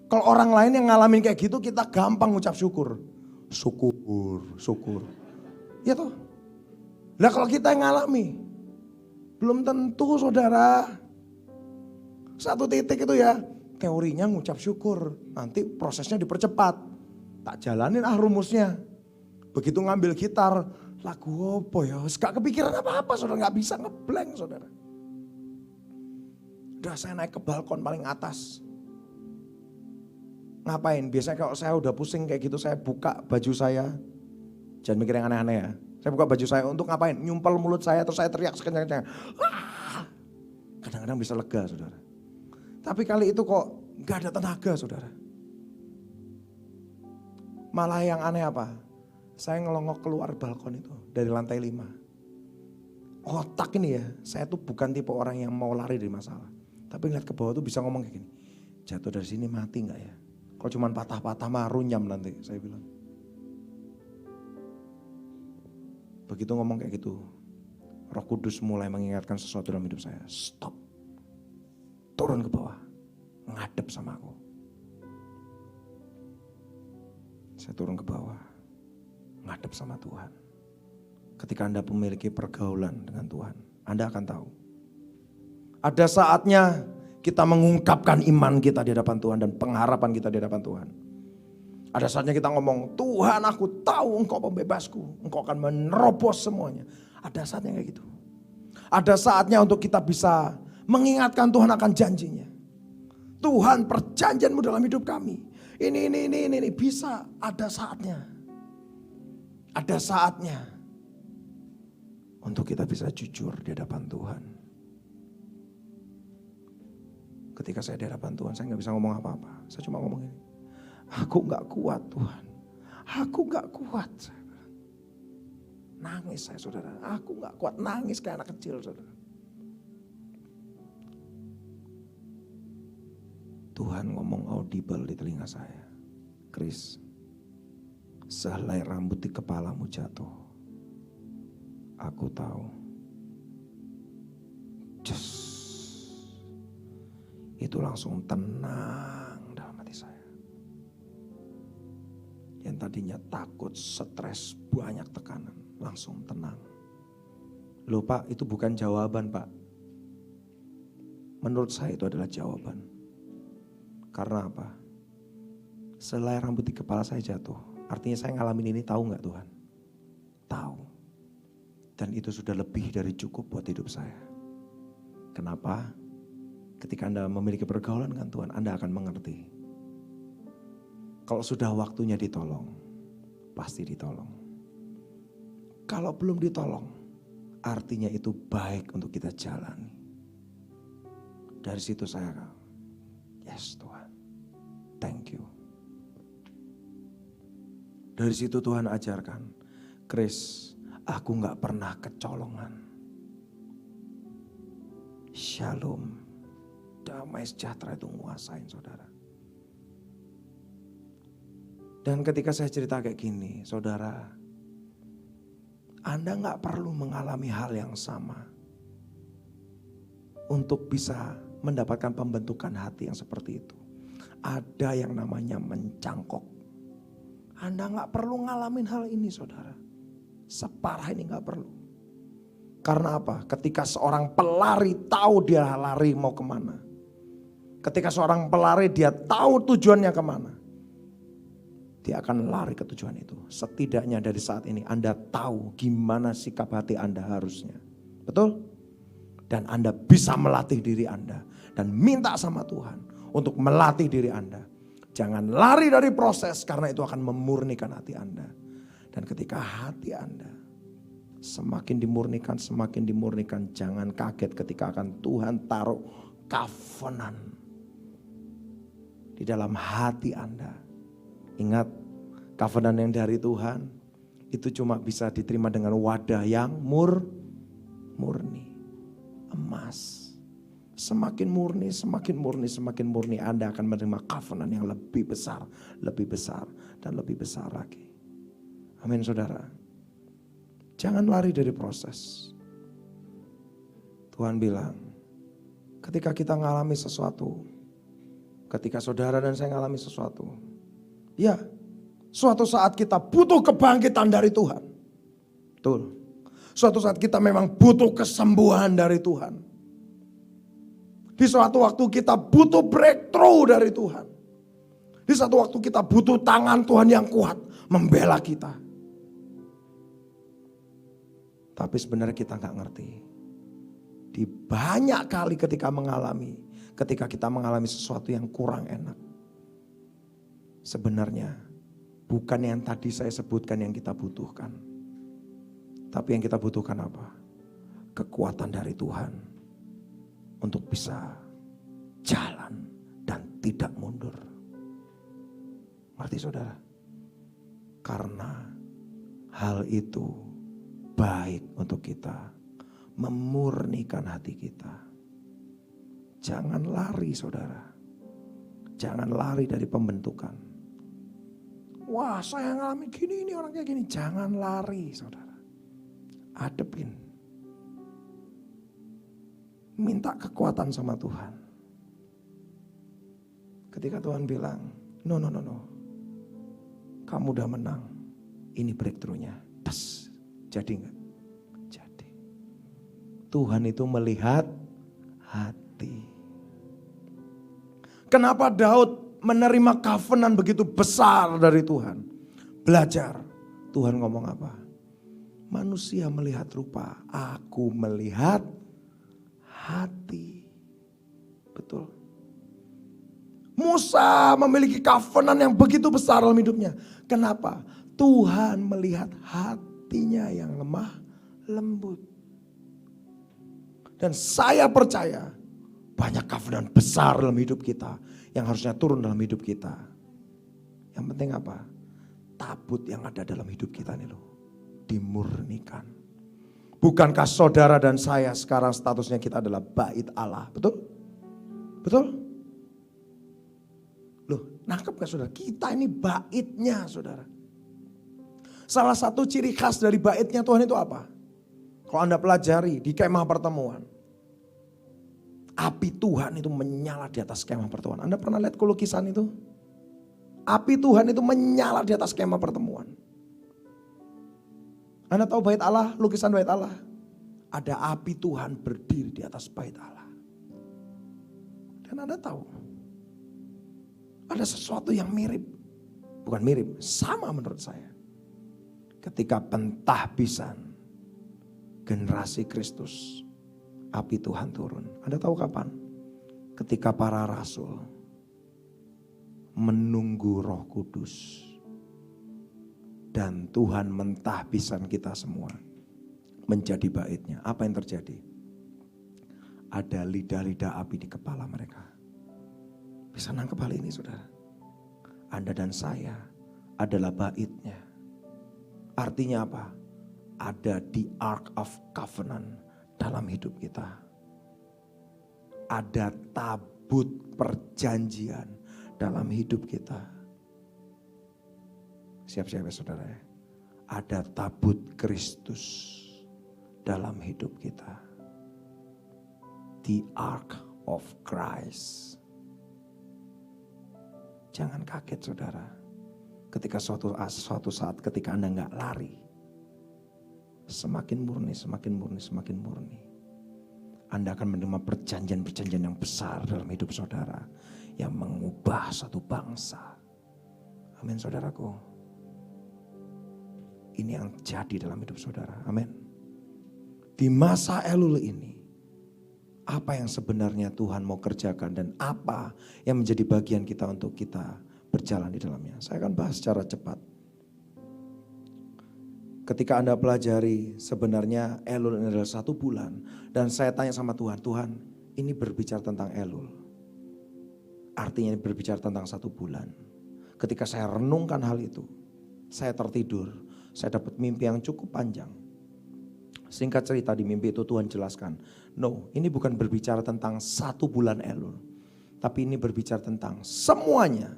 Kalau orang lain yang ngalamin kayak gitu, kita gampang ngucap syukur. Syukur. Ya toh? Lah kalau kita yang ngalami, belum tentu saudara. Satu titik itu ya, teorinya ngucap syukur. Nanti prosesnya dipercepat. Tak jalanin rumusnya. Begitu ngambil gitar, lagu apa ya? Gak kepikiran apa-apa saudara, gak bisa ngeblank saudara. Udah saya naik ke balkon paling atas. Ngapain? Biasanya kalau saya udah pusing kayak gitu, saya buka baju saya. Jangan mikir yang aneh-aneh ya. Saya buka baju saya untuk ngapain? Nyumpel mulut saya terus saya teriak sekencang-kencangnya. Kadang-kadang bisa lega saudara. Tapi kali itu kok gak ada tenaga saudara. Malah yang aneh apa? Saya ngelongok keluar balkon itu dari lantai 5. Otak ini ya, saya tuh bukan tipe orang yang mau lari dari masalah. Tapi ngeliat ke bawah tuh bisa ngomong kayak gini. Jatuh dari sini mati gak ya? Kalau cuma patah-patah mah runyam nanti saya bilang. Begitu ngomong kayak gitu, Roh Kudus mulai mengingatkan sesuatu dalam hidup saya. Stop. Turun ke bawah. Ngadep sama aku. Saya turun ke bawah. Ngadep sama Tuhan. Ketika Anda memiliki pergaulan dengan Tuhan, Anda akan tahu. Ada saatnya kita mengungkapkan iman kita di hadapan Tuhan dan pengharapan kita di hadapan Tuhan. Ada saatnya kita ngomong, Tuhan aku tahu Engkau pembebasku. Engkau akan menerobos semuanya. Ada saatnya kayak gitu. Ada saatnya untuk kita bisa mengingatkan Tuhan akan janjinya. Tuhan perjanjianmu dalam hidup kami. Ini bisa. Ada saatnya. Ada saatnya. Untuk kita bisa jujur di hadapan Tuhan. Ketika saya di hadapan Tuhan, saya gak bisa ngomong apa-apa. Saya cuma ngomong ini. Aku gak kuat Tuhan. Aku gak kuat. Nangis saya saudara. Aku gak kuat nangis kayak anak kecil saudara. Tuhan ngomong audible di telinga saya. Chris, sehelai rambut di kepalamu jatuh. Aku tahu. Itu langsung tenang dalam hati saya. Yang tadinya takut, stres, banyak tekanan. Langsung tenang. Loh Pak, itu bukan jawaban Pak. Menurut saya itu adalah jawaban. Karena apa? Selai rambut di kepala saya jatuh. Artinya saya ngalamin ini, tahu gak Tuhan? Tahu. Dan itu sudah lebih dari cukup buat hidup saya. Kenapa? Ketika Anda memiliki pergaulan dengan Tuhan, Anda akan mengerti. Kalau sudah waktunya ditolong, pasti ditolong. Kalau belum ditolong, artinya itu baik untuk kita jalani. Dari situ saya, yes Tuhan, thank you. Dari situ Tuhan ajarkan, Chris, aku gak pernah kecolongan. Shalom. Damai sejahtera itu nguasain saudara. Dan ketika saya cerita kayak gini, saudara, Anda gak perlu mengalami hal yang sama untuk bisa mendapatkan pembentukan hati yang seperti itu. Ada yang namanya mencangkok. Anda gak perlu ngalamin hal ini saudara. Separah ini gak perlu. Karena apa? Ketika seorang pelari tahu dia lari mau kemana. Ketika seorang pelari dia tahu tujuannya kemana. Dia akan lari ke tujuan itu. Setidaknya dari saat ini Anda tahu gimana sikap hati Anda harusnya. Betul? Dan Anda bisa melatih diri Anda. Dan minta sama Tuhan untuk melatih diri Anda. Jangan lari dari proses karena itu akan memurnikan hati Anda. Dan ketika hati Anda Semakin dimurnikan. Jangan kaget ketika akan Tuhan taruh covenant di dalam hati Anda. Ingat, covenant yang dari Tuhan itu cuma bisa diterima dengan wadah yang murni. Emas. Semakin murni Anda akan menerima covenant yang lebih besar, dan lebih besar lagi. Amin saudara. Jangan lari dari proses. Tuhan bilang, ketika kita mengalami sesuatu, ketika saudara dan saya mengalami sesuatu, ya suatu saat kita butuh kebangkitan dari Tuhan. Betul. Suatu saat kita memang butuh kesembuhan dari Tuhan. Di suatu waktu kita butuh breakthrough dari Tuhan. Di satu waktu kita butuh tangan Tuhan yang kuat membela kita. Tapi sebenarnya kita gak ngerti. Di banyak kali ketika kita mengalami sesuatu yang kurang enak. Sebenarnya bukan yang tadi saya sebutkan yang kita butuhkan. Tapi yang kita butuhkan apa? Kekuatan dari Tuhan. Untuk bisa jalan dan tidak mundur. Ngerti saudara? Karena hal itu baik untuk kita. Memurnikan hati kita. Jangan lari saudara. Jangan lari dari pembentukan. Wah saya ngalami gini, ini orang kayak gini. Jangan lari saudara. Adepin. Minta kekuatan sama Tuhan. Ketika Tuhan bilang, no. Kamu udah menang. Ini breakthrough-nya. Tes. Jadi enggak? Jadi. Tuhan itu melihat hati. Kenapa Daud menerima covenant begitu besar dari Tuhan? Belajar. Tuhan ngomong apa? Manusia melihat rupa. Aku melihat hati. Betul. Musa memiliki covenant yang begitu besar dalam hidupnya. Kenapa? Tuhan melihat hatinya yang lemah lembut. Dan saya percaya banyak covenant besar dalam hidup kita yang harusnya turun dalam hidup kita. Yang penting apa? Tabut yang ada dalam hidup kita nih loh, dimurnikan. Bukankah saudara dan saya sekarang statusnya kita adalah bait Allah? Betul? Betul? Loh, nangkep gak saudara? Kita ini baitnya saudara. Salah satu ciri khas dari baitnya Tuhan itu apa? Kalau Anda pelajari di kemah pertemuan. Api Tuhan itu menyala di atas kemah pertemuan. Anda pernah lihat lukisan itu? Api Tuhan itu menyala di atas kemah pertemuan. Anda tahu bait Allah, lukisan bait Allah? Ada api Tuhan berdiri di atas bait Allah. Dan Anda tahu, ada sesuatu yang mirip. Bukan mirip, sama menurut saya. Ketika pentahbisan generasi Kristus, api Tuhan turun. Anda tahu kapan? Ketika para rasul menunggu Roh Kudus. Dan Tuhan mentahbisan kita semua menjadi baitnya. Apa yang terjadi? Ada lidah-lidah api di kepala mereka. Bisa nangkep hal ini saudara? Anda dan saya adalah baitnya. Artinya apa? Ada the Ark of Covenant dalam hidup kita. Ada tabut perjanjian dalam hidup kita. Siap-siap ya saudara ya. Ada tabut Kristus dalam hidup kita. The Ark of Christ. Jangan kaget saudara. Ketika suatu saat ketika Anda gak lari. Semakin murni. Anda akan menerima perjanjian-perjanjian yang besar dalam hidup saudara. Yang mengubah satu bangsa. Amin saudaraku. Ini yang jadi dalam hidup saudara. Amin. Di masa Elul ini. Apa yang sebenarnya Tuhan mau kerjakan. Dan apa yang menjadi bagian kita untuk kita berjalan di dalamnya. Saya akan bahas secara cepat. ketika Anda pelajari sebenarnya Elul ini adalah 1 bulan. Dan saya tanya sama Tuhan, Tuhan ini berbicara tentang Elul. Artinya ini berbicara tentang 1 bulan. Ketika saya renungkan hal itu, saya tertidur. Saya dapat mimpi yang cukup panjang. Singkat cerita di mimpi itu Tuhan jelaskan, no, ini bukan berbicara tentang 1 bulan Elul. Tapi ini berbicara tentang semuanya.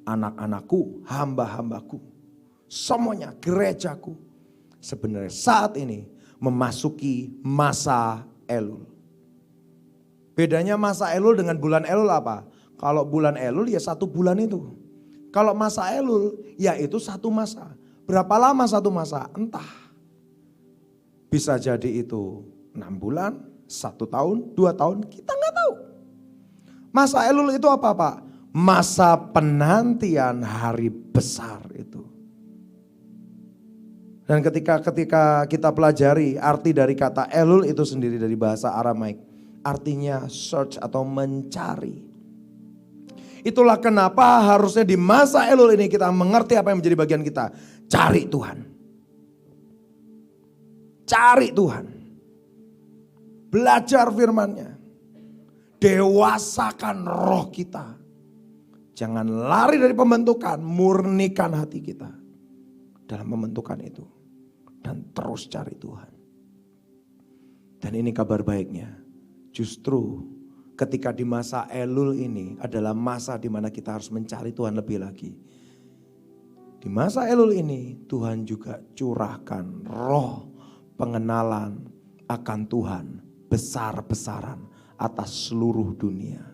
Anak-anakku, hamba-hambaku, semuanya gerejaku. Sebenarnya saat ini memasuki masa Elul. Bedanya masa Elul dengan bulan Elul apa? Kalau bulan Elul ya 1 bulan itu. Kalau masa Elul ya itu 1 masa. Berapa lama 1 masa? Entah. Bisa jadi itu 6 bulan, 1 tahun, 2 tahun, kita nggak tahu. Masa Elul itu apa Pak? Masa penantian hari besar itu. Dan ketika kita pelajari arti dari kata Elul itu sendiri dari bahasa Aramaik, artinya search atau mencari. Itulah kenapa harusnya di masa Elul ini kita mengerti apa yang menjadi bagian kita. Cari Tuhan. Cari Tuhan. Belajar firman-Nya. Dewasakan roh kita. Jangan lari dari pembentukan, murnikan hati kita dalam pembentukan itu. Dan terus cari Tuhan. Dan ini kabar baiknya. Justru ketika di masa Elul ini adalah masa di mana kita harus mencari Tuhan lebih lagi. Di masa Elul ini Tuhan juga curahkan roh pengenalan akan Tuhan besar-besaran atas seluruh dunia.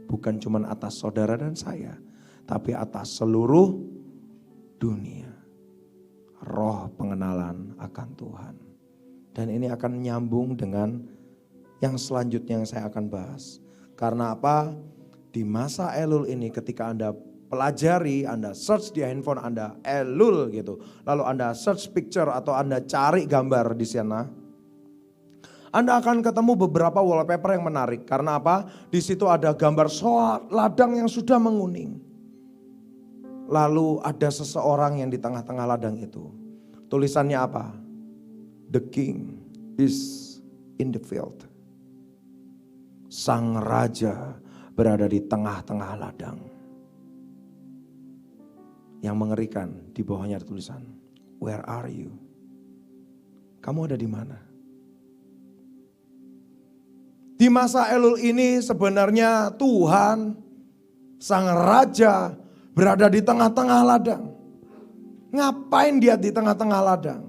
Bukan cuma atas saudara dan saya, tapi atas seluruh dunia. Roh pengenalan akan Tuhan. Dan ini akan nyambung dengan yang selanjutnya yang saya akan bahas. Karena apa? Di masa Elul ini ketika Anda pelajari, Anda search di handphone Anda Elul gitu. Lalu Anda search picture atau Anda cari gambar di sana. Anda akan ketemu beberapa wallpaper yang menarik. Karena apa? Di situ ada gambar ladang yang sudah menguning. Lalu ada seseorang yang di tengah-tengah ladang itu. Tulisannya apa? The king is in the field. Sang raja berada di tengah-tengah ladang. Yang mengerikan di bawahnya ada tulisan, where are you? Kamu ada di mana? Di masa Elul ini sebenarnya Tuhan, Sang Raja berada di tengah-tengah ladang. Ngapain dia di tengah-tengah ladang?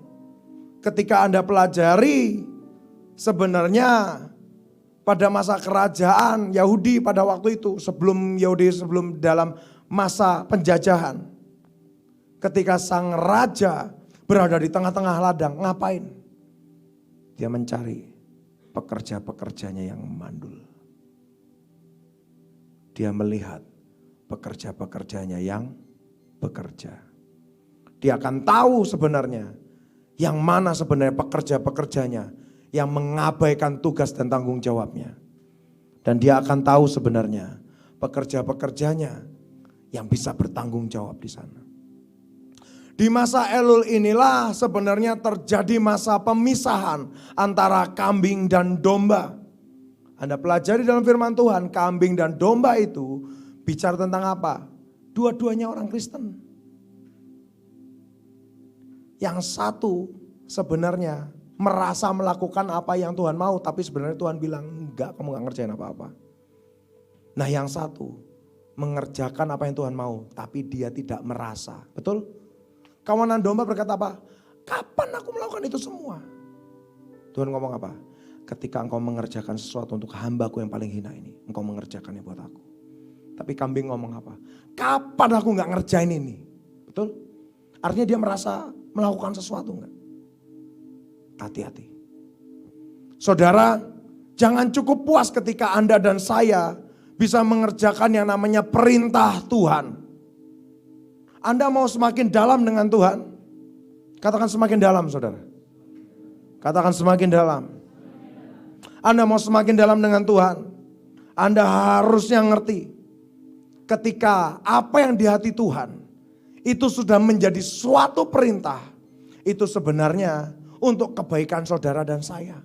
Ketika Anda pelajari sebenarnya pada masa kerajaan Yahudi pada waktu itu sebelum dalam masa penjajahan. Ketika sang raja berada di tengah-tengah ladang, ngapain? Dia mencari pekerja-pekerjanya yang mandul. Dia melihat pekerja-pekerjanya yang bekerja. Dia akan tahu sebenarnya yang mana sebenarnya pekerja-pekerjanya yang mengabaikan tugas dan tanggung jawabnya. Dan dia akan tahu sebenarnya pekerja-pekerjanya yang bisa bertanggung jawab di sana. Di masa Elul inilah sebenarnya terjadi masa pemisahan antara kambing dan domba. Anda pelajari dalam firman Tuhan, kambing dan domba itu bicara tentang apa? Dua-duanya orang Kristen. Yang satu sebenarnya merasa melakukan apa yang Tuhan mau, tapi sebenarnya Tuhan bilang, enggak, kamu gak ngerjain apa-apa. Nah yang satu mengerjakan apa yang Tuhan mau, tapi dia tidak merasa. Betul? Kawanan domba berkata apa? Kapan aku melakukan itu semua? Tuhan ngomong apa? Ketika engkau mengerjakan sesuatu untuk hambaku yang paling hina ini, engkau mengerjakannya buat aku. Tapi kambing ngomong apa? Kapan aku gak ngerjain ini? Betul? Artinya dia merasa melakukan sesuatu enggak? Hati-hati. Saudara, jangan cukup puas ketika Anda dan saya bisa mengerjakan yang namanya perintah Tuhan. Anda mau semakin dalam dengan Tuhan? Katakan semakin dalam, saudara. Katakan semakin dalam. Anda mau semakin dalam dengan Tuhan? Anda harusnya ngerti. Ketika apa yang di hati Tuhan itu sudah menjadi suatu perintah. itu sebenarnya untuk kebaikan saudara dan saya.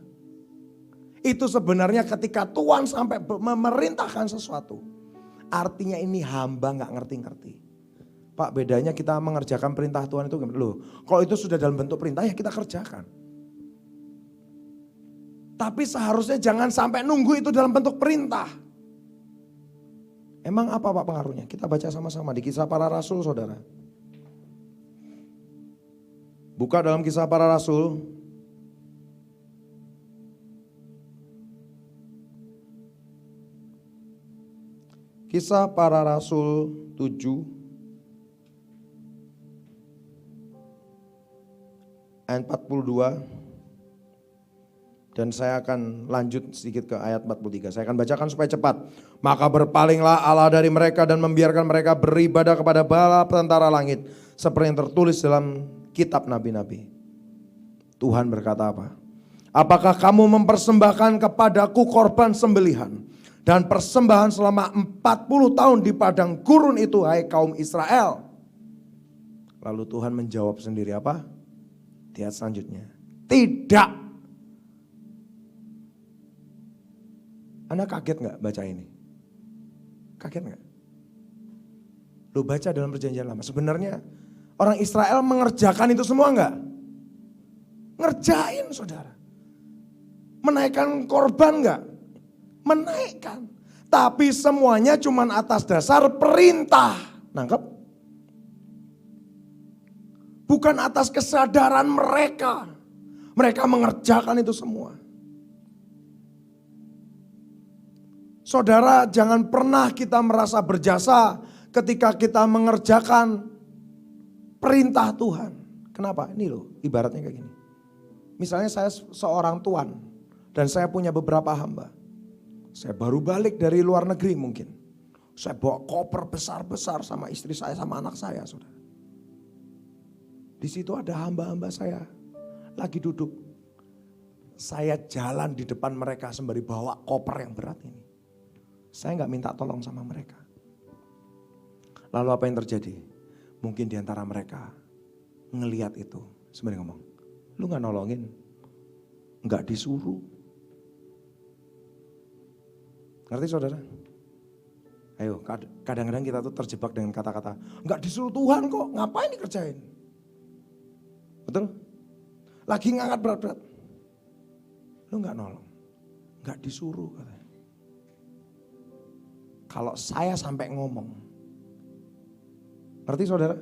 Itu sebenarnya ketika Tuhan sampai memerintahkan sesuatu. Artinya ini hamba gak ngerti-ngerti. Pak, bedanya kita mengerjakan perintah Tuhan itu gimana? Loh, kalau itu sudah dalam bentuk perintah ya kita kerjakan. Tapi seharusnya jangan sampai nunggu itu dalam bentuk perintah. Emang apa Pak pengaruhnya? Kita baca sama-sama di Kisah Para Rasul, saudara. Buka dalam Kisah Para Rasul. Kisah Para Rasul 7 ayat 42. Dan saya akan lanjut sedikit ke ayat 43. Saya akan bacakan supaya cepat. Maka berpalinglah Allah dari mereka dan membiarkan mereka beribadah kepada bala tentara langit. Seperti yang tertulis dalam kitab nabi-nabi. Tuhan berkata apa? Apakah kamu mempersembahkan kepadaku korban sembelihan dan persembahan selama 40 tahun di padang gurun itu, hai kaum Israel? Lalu Tuhan menjawab sendiri apa? Di ayat selanjutnya. Tidak. Anda kaget gak baca ini? Kaget gak? Lu baca dalam perjanjian lama. Sebenarnya orang Israel mengerjakan itu semua gak? Ngerjain saudara. Menaikkan korban gak? Menaikkan. Tapi semuanya cuma atas dasar perintah. Nangkep? Bukan atas kesadaran mereka. Mereka mengerjakan itu semua. Saudara, jangan pernah kita merasa berjasa ketika kita mengerjakan perintah Tuhan. Kenapa? Ini loh ibaratnya kayak gini. Misalnya saya seorang tuan dan saya punya beberapa hamba. Saya baru balik dari luar negeri mungkin. Saya bawa koper besar-besar sama istri saya sama anak saya, saudara. Di situ ada hamba-hamba saya lagi duduk. Saya jalan di depan mereka sembari bawa koper yang berat ini. Saya gak minta tolong sama mereka. Lalu apa yang terjadi? Mungkin di antara mereka ngelihat itu. Sebenarnya ngomong, lu gak nolongin? Gak disuruh. Ngerti saudara? Ayo, kadang-kadang kita tuh terjebak dengan kata-kata, gak disuruh Tuhan kok, ngapain dikerjain? Betul? Lagi ngangkat berat-berat. Lu gak nolong, gak disuruh katanya. Kalau saya sampai ngomong, ngerti saudara?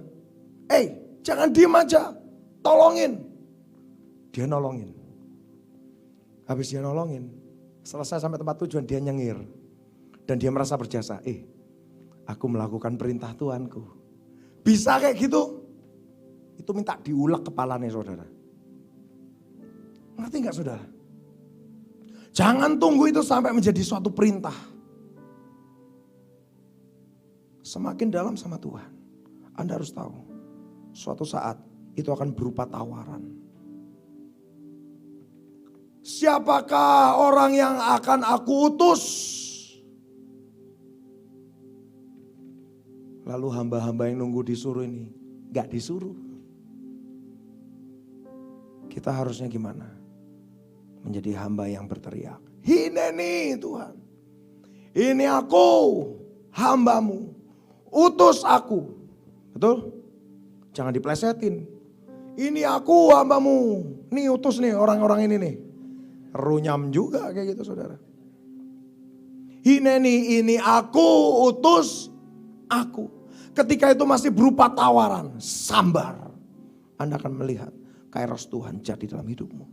Jangan diem aja, tolongin. Dia nolongin. Habis dia nolongin, selesai sampai tempat tujuan dia nyengir. Dan dia merasa berjasa, aku melakukan perintah Tuhanku. Bisa kayak gitu? Itu minta diulek kepalanya saudara. Ngerti gak saudara? Jangan tunggu itu sampai menjadi suatu perintah. Semakin dalam sama Tuhan, Anda harus tahu, suatu saat itu akan berupa tawaran. Siapakah orang yang akan aku utus? Lalu hamba-hamba yang nunggu disuruh ini, gak disuruh. Kita harusnya gimana? Menjadi hamba yang berteriak, Hineni Tuhan, ini aku hambamu. Utus aku. Betul? Jangan diplesetin. Ini aku hambamu. Nih utus nih orang-orang ini nih. Runyam juga kayak gitu saudara. Ini aku utus aku. Ketika itu masih berupa tawaran. Sambar. Anda akan melihat kairos Tuhan jadi dalam hidupmu.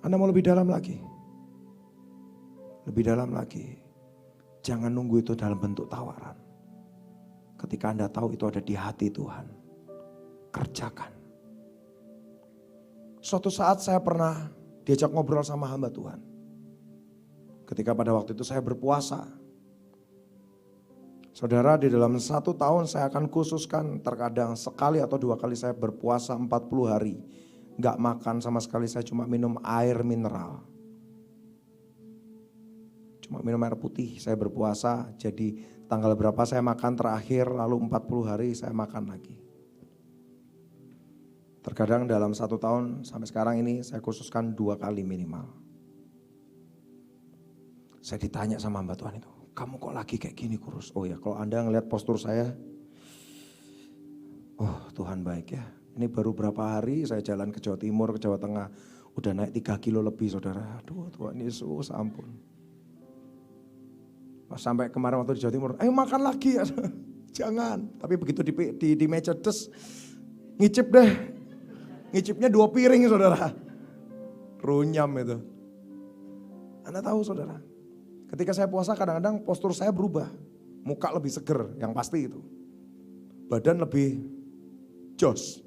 Anda mau lebih dalam lagi? Lebih dalam lagi. Jangan nunggu itu dalam bentuk tawaran. Ketika Anda tahu itu ada di hati Tuhan, kerjakan. Suatu saat saya pernah diajak ngobrol sama hamba Tuhan. Ketika pada waktu itu saya berpuasa. Saudara, di dalam 1 tahun saya akan khususkan terkadang sekali atau 2 kali saya berpuasa 40 hari. Gak makan sama sekali, saya cuma minum air mineral. Cuma minum air putih, saya berpuasa, jadi tanggal berapa saya makan terakhir, lalu 40 hari saya makan lagi. Terkadang dalam 1 tahun sampai sekarang ini saya khususkan 2 kali minimal. Saya ditanya sama hamba Tuhan itu, kamu kok lagi kayak gini kurus? Oh ya, kalau Anda ngelihat postur saya, oh Tuhan baik ya. Ini baru berapa hari saya jalan ke Jawa Timur, ke Jawa Tengah, udah naik 3 kilo lebih saudara. Aduh Tuhan Yesus ampun. Sampai kemarin waktu di Jawa Timur, ayo makan lagi ya. Jangan, tapi begitu di meja des, ngicip deh. Ngicipnya 2 piring saudara. Runyam itu. Anda tahu saudara, ketika saya puasa kadang-kadang postur saya berubah. Muka lebih seger, yang pasti itu. Badan lebih jos.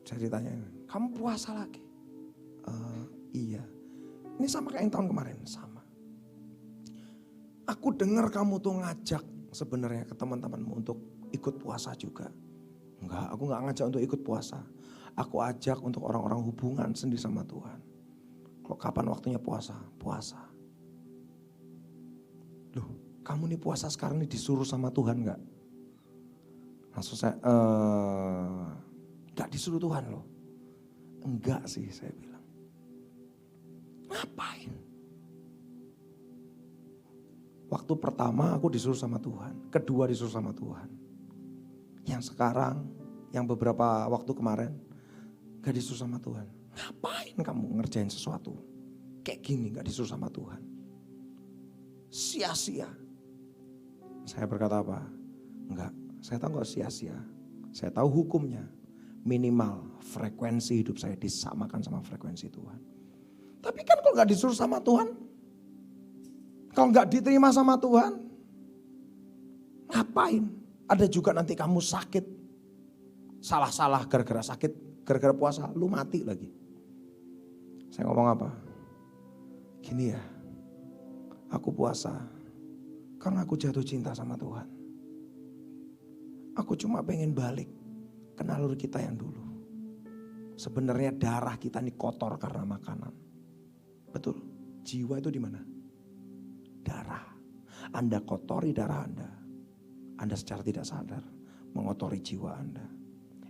Saya ditanya, kamu puasa lagi? Iya. Ini sama kayak yang tahun kemarin, sama. Aku dengar kamu tuh ngajak sebenarnya ke teman-temanmu untuk ikut puasa juga. Enggak, aku enggak ngajak untuk ikut puasa. Aku ajak untuk orang-orang hubungan sendiri sama Tuhan. Kalau kapan waktunya puasa? Puasa. Loh, kamu nih puasa sekarang nih disuruh sama Tuhan enggak? Langsung saya, enggak disuruh Tuhan loh. Enggak sih saya bilang. Ngapain? Waktu pertama aku disuruh sama Tuhan. Kedua disuruh sama Tuhan. Yang sekarang, yang beberapa waktu kemarin, gak disuruh sama Tuhan. Ngapain kamu ngerjain sesuatu? Kayak gini gak disuruh sama Tuhan. Sia-sia. Saya berkata apa? Enggak, saya tahu gak sia-sia. Saya tahu hukumnya. Minimal frekuensi hidup saya disamakan sama frekuensi Tuhan. Tapi kan kalau gak disuruh sama Tuhan, kalau gak diterima sama Tuhan, ngapain? Ada juga nanti kamu sakit. Salah-salah gara-gara sakit, gara-gara puasa, lu mati lagi. Saya ngomong apa? Gini ya, aku puasa karena aku jatuh cinta sama Tuhan. Aku cuma pengen balik ke naluri kita yang dulu. Sebenarnya darah kita ini kotor karena makanan. Betul, jiwa itu di mana? Darah. Anda kotori darah Anda secara tidak sadar mengotori jiwa Anda.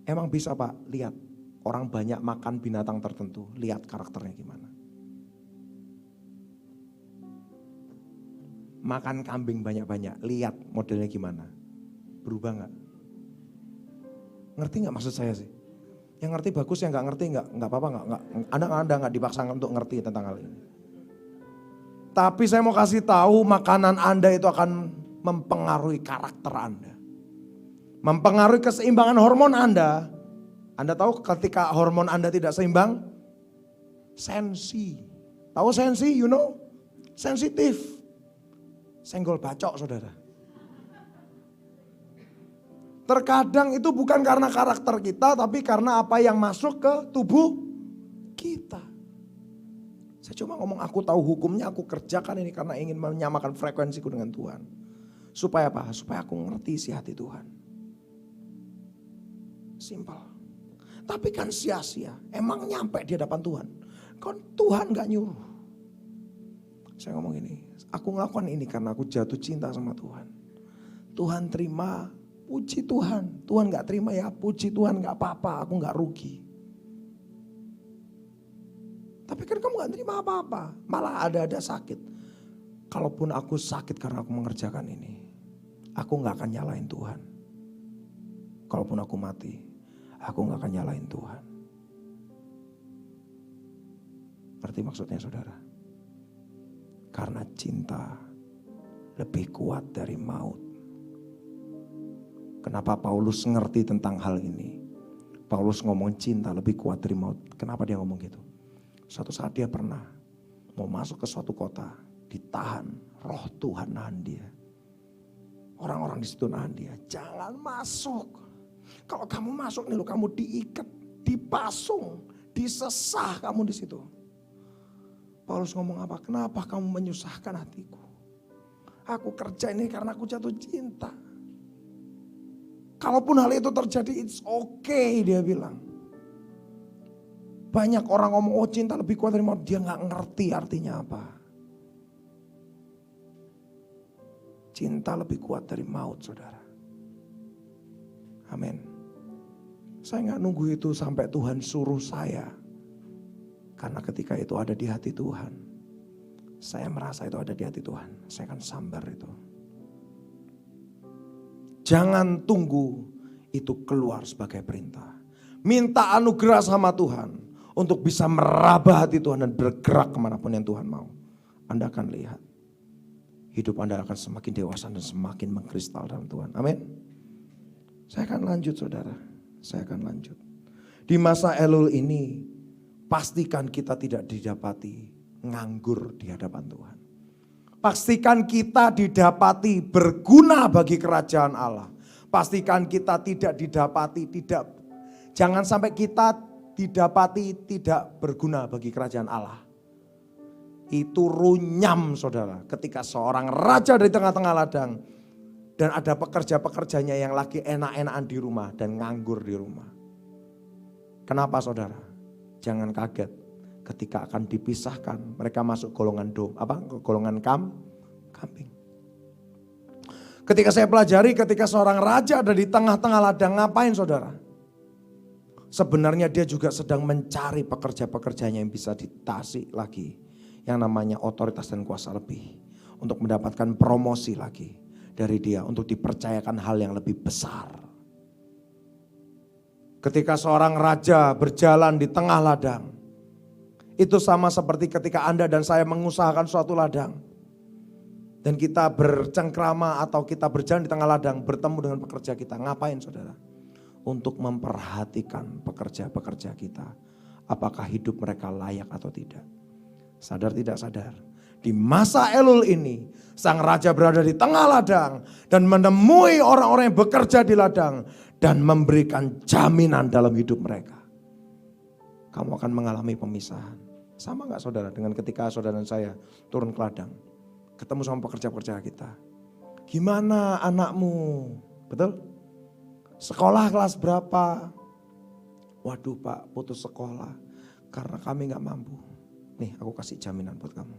Emang bisa Pak, lihat orang banyak makan binatang tertentu, lihat karakternya gimana. Makan kambing banyak-banyak, lihat modelnya gimana. Berubah gak? Ngerti gak maksud saya sih? Yang ngerti bagus, yang gak ngerti gak apa-apa. Anda gak dipaksakan untuk ngerti tentang hal ini. Tapi saya mau kasih tahu makanan Anda itu akan mempengaruhi karakter Anda. Mempengaruhi keseimbangan hormon Anda. Anda tahu ketika hormon Anda tidak seimbang? Sensi. Tahu sensi, you know? Sensitif. Senggol bacok saudara. Terkadang itu bukan karena karakter kita, tapi karena apa yang masuk ke tubuh kita. Saya cuma ngomong aku tahu hukumnya, aku kerjakan ini karena ingin menyamakan frekuensiku dengan Tuhan. Supaya apa? Supaya aku ngerti isi hati Tuhan. Simpel. Tapi kan sia-sia. Emang nyampe di hadapan Tuhan. Kan Tuhan gak nyuruh. Saya ngomong ini. Aku ngelakukan ini karena aku jatuh cinta sama Tuhan. Tuhan terima, puji Tuhan. Tuhan gak terima ya puji Tuhan, gak apa-apa. Aku gak rugi. Tapi kan kamu gak terima apa-apa. Malah ada sakit. Kalaupun aku sakit karena aku mengerjakan ini, aku gak akan nyalain Tuhan. Kalaupun aku mati, aku gak akan nyalain Tuhan. Ngerti maksudnya saudara? Karena cinta lebih kuat dari maut. Kenapa Paulus ngerti tentang hal ini? Paulus ngomong cinta lebih kuat dari maut. Kenapa dia ngomong gitu? Suatu saat dia pernah mau masuk ke suatu kota, ditahan, roh Tuhan nahan dia. Orang-orang di situ nahan dia, jangan masuk. Kalau kamu masuk nih lo, kamu diikat, dipasung, disesah kamu di situ. Paulus ngomong apa? Kenapa kamu menyusahkan hatiku? Aku kerja ini karena aku jatuh cinta. Kalaupun hal itu terjadi, it's okay dia bilang. Banyak orang ngomong, oh cinta lebih kuat dari maut. Dia gak ngerti artinya apa. Cinta lebih kuat dari maut saudara. Amin. Saya nggak nunggu itu sampai Tuhan suruh saya. Karena ketika itu ada di hati Tuhan, saya merasa itu ada di hati Tuhan, saya akan sambar itu. Jangan tunggu itu keluar sebagai perintah. Minta anugerah sama Tuhan untuk bisa meraba hati Tuhan dan bergerak kemanapun yang Tuhan mau. Anda akan lihat hidup Anda akan semakin dewasa dan semakin mengkristal dalam Tuhan. Amin. Saya akan lanjut saudara, saya akan lanjut. Di masa Elul ini pastikan kita tidak didapati nganggur di hadapan Tuhan. Pastikan kita didapati berguna bagi kerajaan Allah. Pastikan kita tidak didapati jangan sampai kita didapati tidak berguna bagi kerajaan Allah. Itu runyam saudara ketika seorang raja dari tengah-tengah ladang dan ada pekerja-pekerjanya yang lagi enak-enakan di rumah dan nganggur di rumah. Kenapa saudara? Jangan kaget ketika akan dipisahkan mereka masuk golongan golongan kambing. Ketika saya pelajari ketika seorang raja ada di tengah-tengah ladang, ngapain saudara? Sebenarnya dia juga sedang mencari pekerja-pekerjanya yang bisa ditasik lagi. Yang namanya otoritas dan kuasa lebih. Untuk mendapatkan promosi lagi dari dia. Untuk dipercayakan hal yang lebih besar. Ketika seorang raja berjalan di tengah ladang. Itu sama seperti ketika Anda dan saya mengusahakan suatu ladang. Dan kita bercengkrama atau kita berjalan di tengah ladang bertemu dengan pekerja kita. Ngapain saudara? Untuk memperhatikan pekerja-pekerja kita. Apakah hidup mereka layak atau tidak. Sadar tidak sadar. Di masa Elul ini sang raja berada di tengah ladang. Dan menemui orang-orang yang bekerja di ladang. Dan memberikan jaminan dalam hidup mereka. Kamu akan mengalami pemisahan. Sama gak saudara dengan ketika saudara dan saya turun ke ladang. Ketemu sama pekerja-pekerja kita. Gimana anakmu? Betul? Sekolah kelas berapa? Waduh Pak, putus sekolah. Karena kami gak mampu. Nih aku kasih jaminan buat kamu.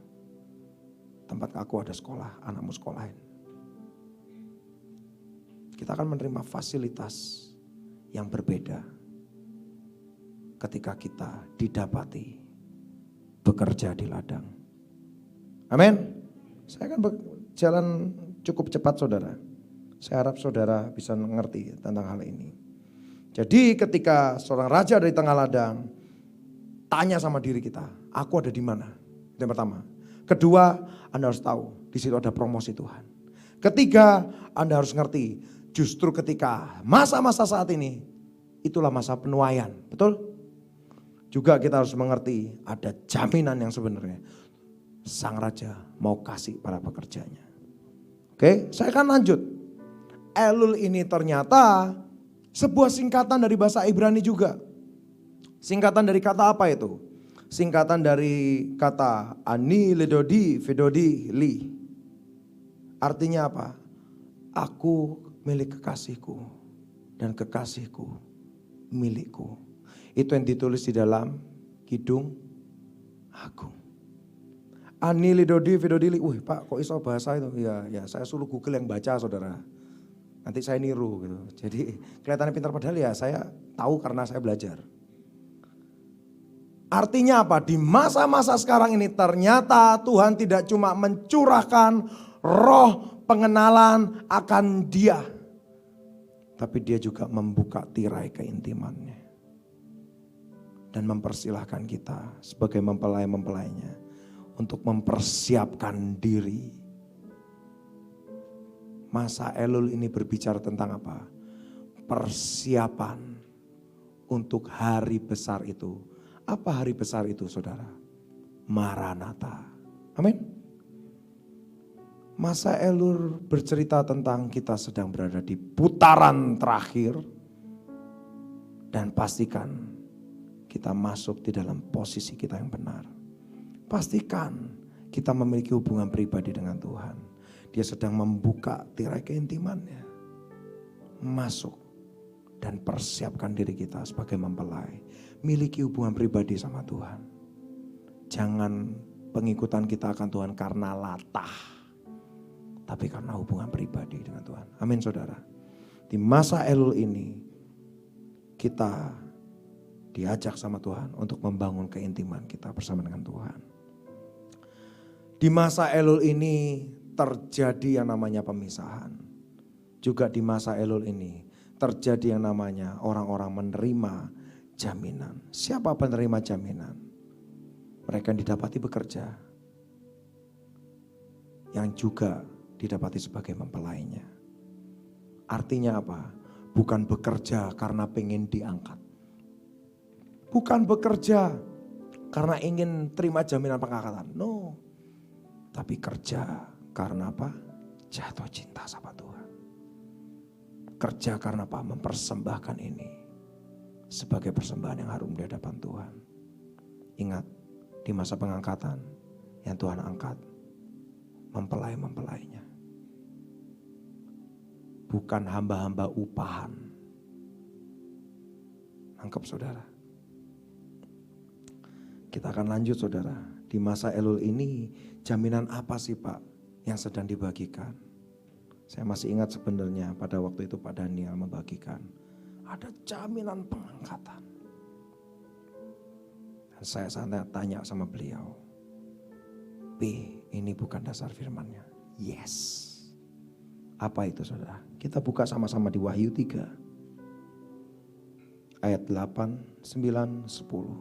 Tempat aku ada sekolah, anakmu sekolahin. Kita akan menerima fasilitas yang berbeda. Ketika kita didapati bekerja di ladang. Amin. Saya akan berjalan cukup cepat saudara. Saya harap saudara bisa mengerti tentang hal ini. Jadi ketika seorang raja dari tengah ladang tanya sama diri kita, aku ada di mana? Itu yang pertama. Kedua, Anda harus tahu di situ ada promosi Tuhan. Ketiga, Anda harus ngerti justru ketika masa-masa saat ini itulah masa penuaian, betul? Juga kita harus mengerti ada jaminan yang sebenarnya sang raja mau kasih para pekerjanya. Oke, saya akan lanjut. Elul ini ternyata sebuah singkatan dari bahasa Ibrani juga. Singkatan dari kata apa itu? Singkatan dari kata ani ledodi vedodi li. Artinya apa? Aku milik kekasihku dan kekasihku milikku. Itu yang ditulis di dalam Kidung Agung. Ani lidodi vedodili. Wih Pak kok iso bahasa itu? Ya saya suruh Google yang baca saudara. Nanti saya niru gitu. Jadi kelihatannya pintar padahal ya saya tahu karena saya belajar. Artinya apa? Di masa-masa sekarang ini ternyata Tuhan tidak cuma mencurahkan roh pengenalan akan Dia. Tapi Dia juga membuka tirai keintimannya. Dan mempersilahkan kita sebagai mempelai-mempelainya. Untuk mempersiapkan diri. Masa Elul ini berbicara tentang apa? Persiapan untuk hari besar itu. Apa hari besar itu saudara? Maranatha. Amin. Masa Elul bercerita tentang kita sedang berada di putaran terakhir. Dan pastikan kita masuk di dalam posisi kita yang benar. Pastikan kita memiliki hubungan pribadi dengan Tuhan. Dia sedang membuka tirai keintimannya. Masuk dan persiapkan diri kita sebagai mempelai. Miliki hubungan pribadi sama Tuhan. Jangan pengikutan kita akan Tuhan karena latah. Tapi karena hubungan pribadi dengan Tuhan. Amin saudara. Di masa Elul ini kita diajak sama Tuhan untuk membangun keintiman kita bersama dengan Tuhan. Di masa Elul ini terjadi yang namanya pemisahan. Juga di masa Elul ini terjadi yang namanya orang-orang menerima jaminan. Siapa penerima jaminan? Mereka yang didapati bekerja, yang juga didapati sebagai mempelainya. Artinya apa? Bukan bekerja karena pengen diangkat. Bukan bekerja karena ingin terima jaminan pengangkatan. No. Tapi kerja karena apa? Jatuh cinta sama Tuhan. Kerja karena apa? Mempersembahkan ini sebagai persembahan yang harum di hadapan Tuhan. Ingat, di masa pengangkatan yang Tuhan angkat, mempelai-mempelainya. Bukan hamba-hamba upahan. Nangkep saudara? Kita akan lanjut saudara. Di masa Elul ini jaminan apa sih Pak yang sedang dibagikan? Saya masih ingat sebenarnya pada waktu itu Pak Daniel membagikan. Ada jaminan pengangkatan. Dan saya tanya sama beliau. Ini bukan dasar firman-Nya. Yes. Apa itu saudara? Kita buka sama-sama di Wahyu 3. Ayat 8, 9, 10.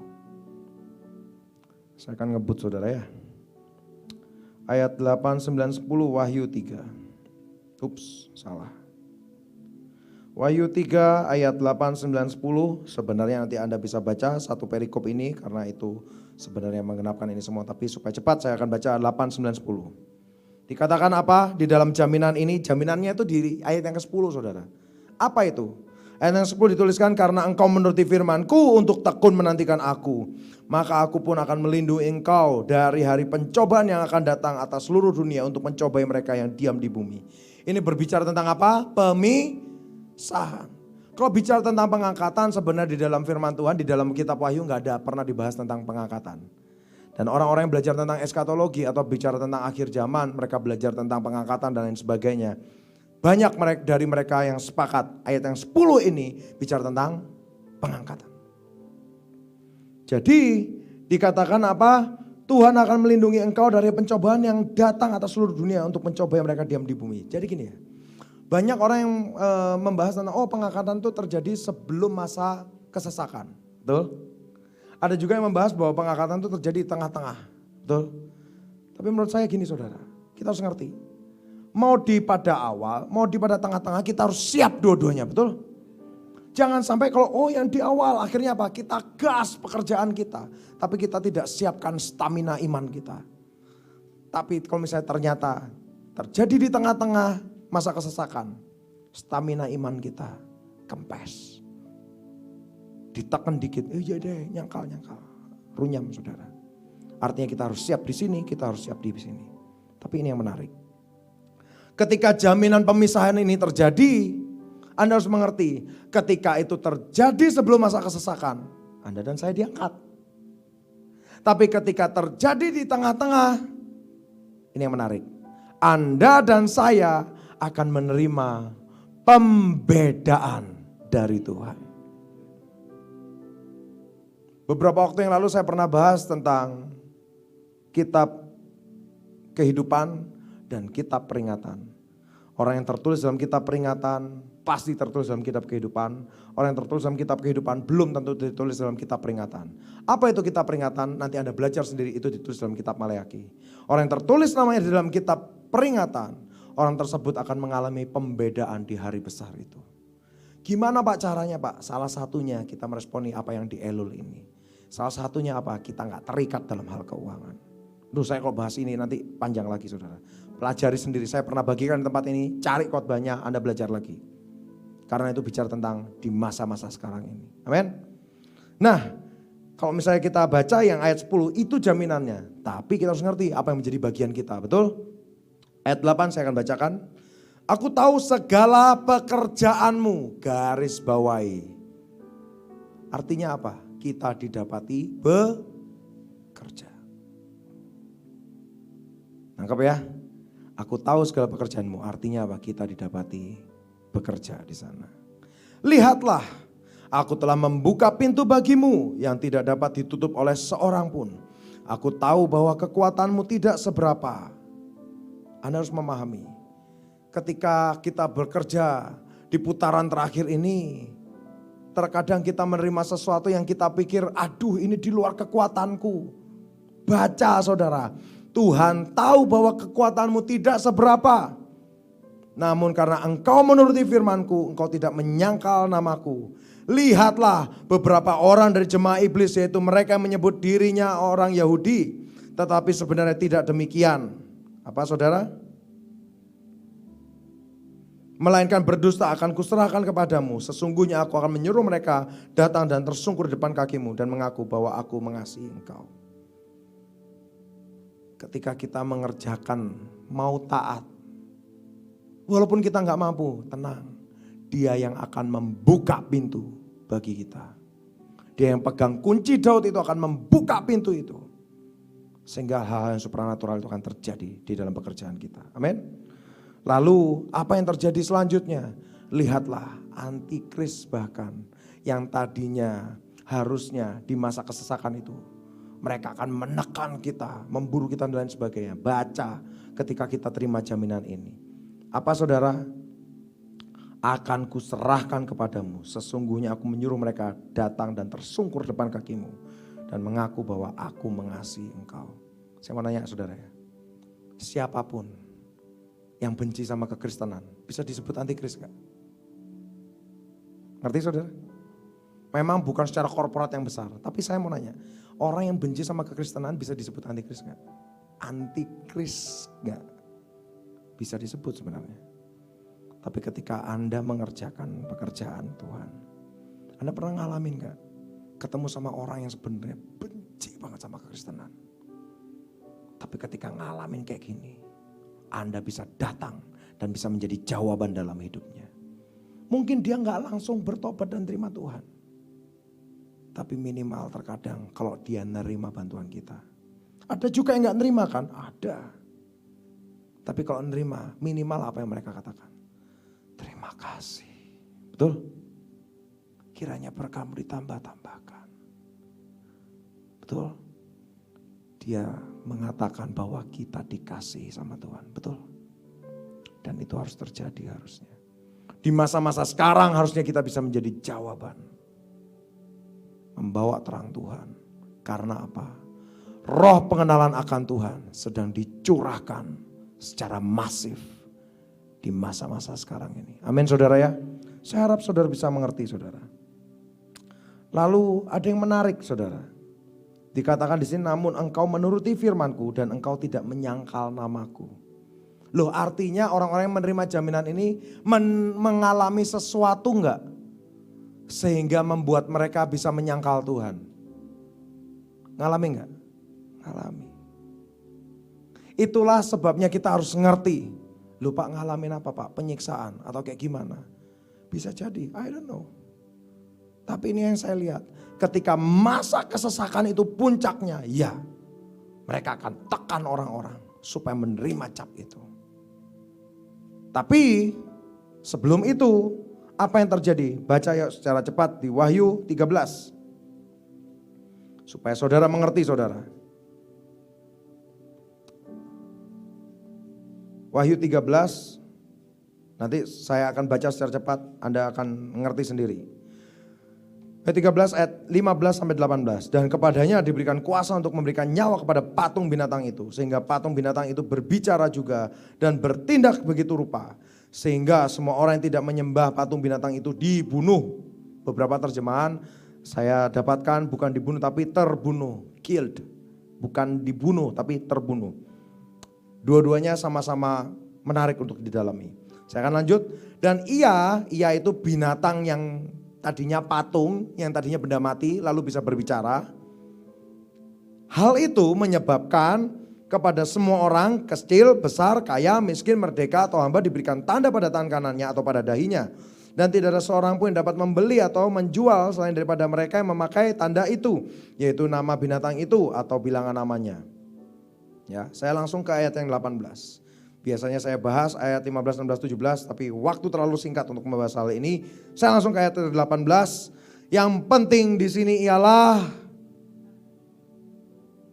Saya akan ngebut saudara ya. Ayat 8, 9, 10 Wahyu 3. Ups, salah. Wahyu 3 ayat 8, 9, 10. Sebenarnya nanti Anda bisa baca satu perikop ini karena itu sebenarnya menggenapkan ini semua. Tapi supaya cepat saya akan baca 8, 9, 10. Dikatakan apa di dalam jaminan ini? Jaminannya itu di ayat yang ke-10 saudara. Apa itu? Ayat yang 10 dituliskan, karena engkau menuruti firman-Ku untuk tekun menantikan Aku, maka Aku pun akan melindungi engkau dari hari pencobaan yang akan datang atas seluruh dunia untuk mencobai mereka yang diam di bumi. Ini berbicara tentang apa? Pemisahan. Kalau bicara tentang pengangkatan, sebenarnya di dalam firman Tuhan, di dalam kitab Wahyu nggak ada pernah dibahas tentang pengangkatan. Dan orang-orang yang belajar tentang eskatologi atau bicara tentang akhir zaman, mereka belajar tentang pengangkatan dan lain sebagainya. Banyak dari mereka yang sepakat ayat yang 10 ini bicara tentang pengangkatan. Jadi dikatakan apa? Tuhan akan melindungi engkau dari pencobaan yang datang atas seluruh dunia untuk mencoba mereka diam di bumi. Jadi gini ya, banyak orang yang membahas tentang pengangkatan itu terjadi sebelum masa kesesakan. Betul? Ada juga yang membahas bahwa pengangkatan itu terjadi di tengah-tengah. Betul? Tapi menurut saya gini saudara, kita harus ngerti. Mau di pada awal, mau di pada tengah-tengah, kita harus siap dua-duanya, betul? Jangan sampai kalau yang di awal akhirnya apa? Kita gas pekerjaan kita, tapi kita tidak siapkan stamina iman kita. Tapi kalau misalnya ternyata terjadi di tengah-tengah masa kesesakan, stamina iman kita kempes. Ditekan dikit, iya deh, nyangkal, runyam saudara. Artinya kita harus siap di sini, kita harus siap di sini. Tapi ini yang menarik. Ketika jaminan pemisahan ini terjadi, Anda harus mengerti, ketika itu terjadi sebelum masa kesesakan, Anda dan saya diangkat. Tapi ketika terjadi di tengah-tengah, ini yang menarik. Anda dan saya akan menerima pembedaan dari Tuhan. Beberapa waktu yang lalu saya pernah bahas tentang kitab kehidupan dan kitab peringatan. Orang yang tertulis dalam kitab peringatan pasti tertulis dalam kitab kehidupan. Orang yang tertulis dalam kitab kehidupan belum tentu ditulis dalam kitab peringatan. Apa itu kitab peringatan? Nanti Anda belajar sendiri, itu ditulis dalam kitab Maleakhi. Orang yang tertulis namanya di dalam kitab peringatan, orang tersebut akan mengalami pembedaan di hari besar itu. Gimana Pak caranya Pak? Salah satunya kita meresponi apa yang di Elul ini. Salah satunya apa? Kita gak terikat dalam hal keuangan. Duh, saya kalau bahas ini nanti panjang lagi saudara. Pelajari sendiri, saya pernah bagikan di tempat ini, cari khotbahnya, Anda belajar lagi. Karena itu bicara tentang di masa-masa sekarang ini. Amin. Nah, kalau misalnya kita baca yang ayat 10, itu jaminannya. Tapi kita harus ngerti apa yang menjadi bagian kita, betul? Ayat 8 saya akan bacakan. Aku tahu segala pekerjaanmu, garis bawahi. Artinya apa? Kita didapati bekerja. Nangkep ya? Aku tahu segala pekerjaanmu, artinya apa? Kita didapati bekerja di sana. Lihatlah, Aku telah membuka pintu bagimu yang tidak dapat ditutup oleh seorang pun. Aku tahu bahwa kekuatanmu tidak seberapa. Anda harus memahami, ketika kita bekerja di putaran terakhir ini, terkadang kita menerima sesuatu yang kita pikir, aduh ini di luar kekuatanku. Baca saudara, Tuhan tahu bahwa kekuatanmu tidak seberapa. Namun karena engkau menuruti firmanku, engkau tidak menyangkal namaku. Lihatlah beberapa orang dari jemaah iblis, yaitu mereka yang menyebut dirinya orang Yahudi, tetapi sebenarnya tidak demikian. Apa saudara? Melainkan berdusta akan kuserahkan kepadamu. Sesungguhnya aku akan menyuruh mereka datang dan tersungkur di depan kakimu dan mengaku bahwa aku mengasihi engkau. Ketika kita mengerjakan, mau taat, walaupun kita nggak mampu, tenang. Dia yang akan membuka pintu bagi kita. Dia yang pegang kunci Daud itu akan membuka pintu itu. Sehingga hal-hal yang supranatural itu akan terjadi di dalam pekerjaan kita. Amin. Lalu apa yang terjadi selanjutnya? Lihatlah antikris bahkan yang tadinya harusnya di masa kesesakan itu. Mereka akan menekan kita, memburu kita dan lain sebagainya. Baca ketika kita terima jaminan ini. Apa saudara? Akan kuserahkan kepadamu. Sesungguhnya aku menyuruh mereka datang dan tersungkur depan kakimu. Dan mengaku bahwa aku mengasihi engkau. Saya mau nanya saudara ya. Siapapun yang benci sama kekristenan bisa disebut antikris gak? Ngerti saudara? Memang bukan secara korporat yang besar. Tapi saya mau nanya. Orang yang benci sama kekristenan bisa disebut antikris gak? Antikris gak? Bisa disebut sebenarnya. Tapi ketika Anda mengerjakan pekerjaan Tuhan, Anda pernah ngalamin gak? Ketemu sama orang yang sebenarnya benci banget sama kekristenan. Tapi ketika ngalamin kayak gini, Anda bisa datang dan bisa menjadi jawaban dalam hidupnya. Mungkin dia gak langsung bertobat dan terima Tuhan. Tapi minimal terkadang kalau dia nerima bantuan kita. Ada juga yang gak nerima kan? Ada. Tapi kalau nerima, minimal apa yang mereka katakan? Terima kasih. Betul? Kiranya berkahmu ditambah-tambahkan. Betul? Dia mengatakan bahwa kita dikasihi sama Tuhan. Betul? Dan itu harus terjadi harusnya. Di masa-masa sekarang harusnya kita bisa menjadi jawaban. Membawa terang Tuhan. Karena apa? Roh pengenalan akan Tuhan sedang dicurahkan secara masif di masa-masa sekarang ini. Amin saudara ya. Saya harap saudara bisa mengerti saudara. Lalu ada yang menarik saudara. Dikatakan di sini, namun engkau menuruti firmanku dan engkau tidak menyangkal namaku. Loh artinya orang-orang yang menerima jaminan ini mengalami sesuatu enggak? Sehingga membuat mereka bisa menyangkal Tuhan. Ngalami enggak? Ngalami. Itulah sebabnya kita harus ngerti. Loh Pak ngalamin apa Pak? Penyiksaan atau kayak gimana? Bisa jadi, I don't know. Tapi ini yang saya lihat. Ketika masa kesesakan itu puncaknya, ya mereka akan tekan orang-orang supaya menerima cap itu. Tapi sebelum itu apa yang terjadi? Baca ya secara cepat di Wahyu 13. Supaya saudara mengerti saudara. Wahyu 13, nanti saya akan baca secara cepat, Anda akan mengerti sendiri. Ayat 13 ayat 15 sampai 18. Dan kepadanya diberikan kuasa untuk memberikan nyawa kepada patung binatang itu. Sehingga patung binatang itu berbicara juga dan bertindak begitu rupa. Sehingga semua orang yang tidak menyembah patung binatang itu dibunuh. Beberapa terjemahan saya dapatkan bukan dibunuh tapi terbunuh. Killed. Bukan dibunuh tapi terbunuh. Dua-duanya sama-sama menarik untuk didalami. Saya akan lanjut. Dan ia itu binatang yang tadinya patung, yang tadinya benda mati lalu bisa berbicara. Hal itu menyebabkan kepada semua orang, kecil, besar, kaya, miskin, merdeka atau hamba diberikan tanda pada tangan kanannya atau pada dahinya. Dan tidak ada seorang pun yang dapat membeli atau menjual selain daripada mereka yang memakai tanda itu, yaitu nama binatang itu atau bilangan namanya. Ya, saya langsung ke ayat yang 18. Biasanya saya bahas ayat 15, 16, 17, tapi waktu terlalu singkat untuk membahas hal ini. Saya langsung ke ayat 18. Yang penting di sini ialah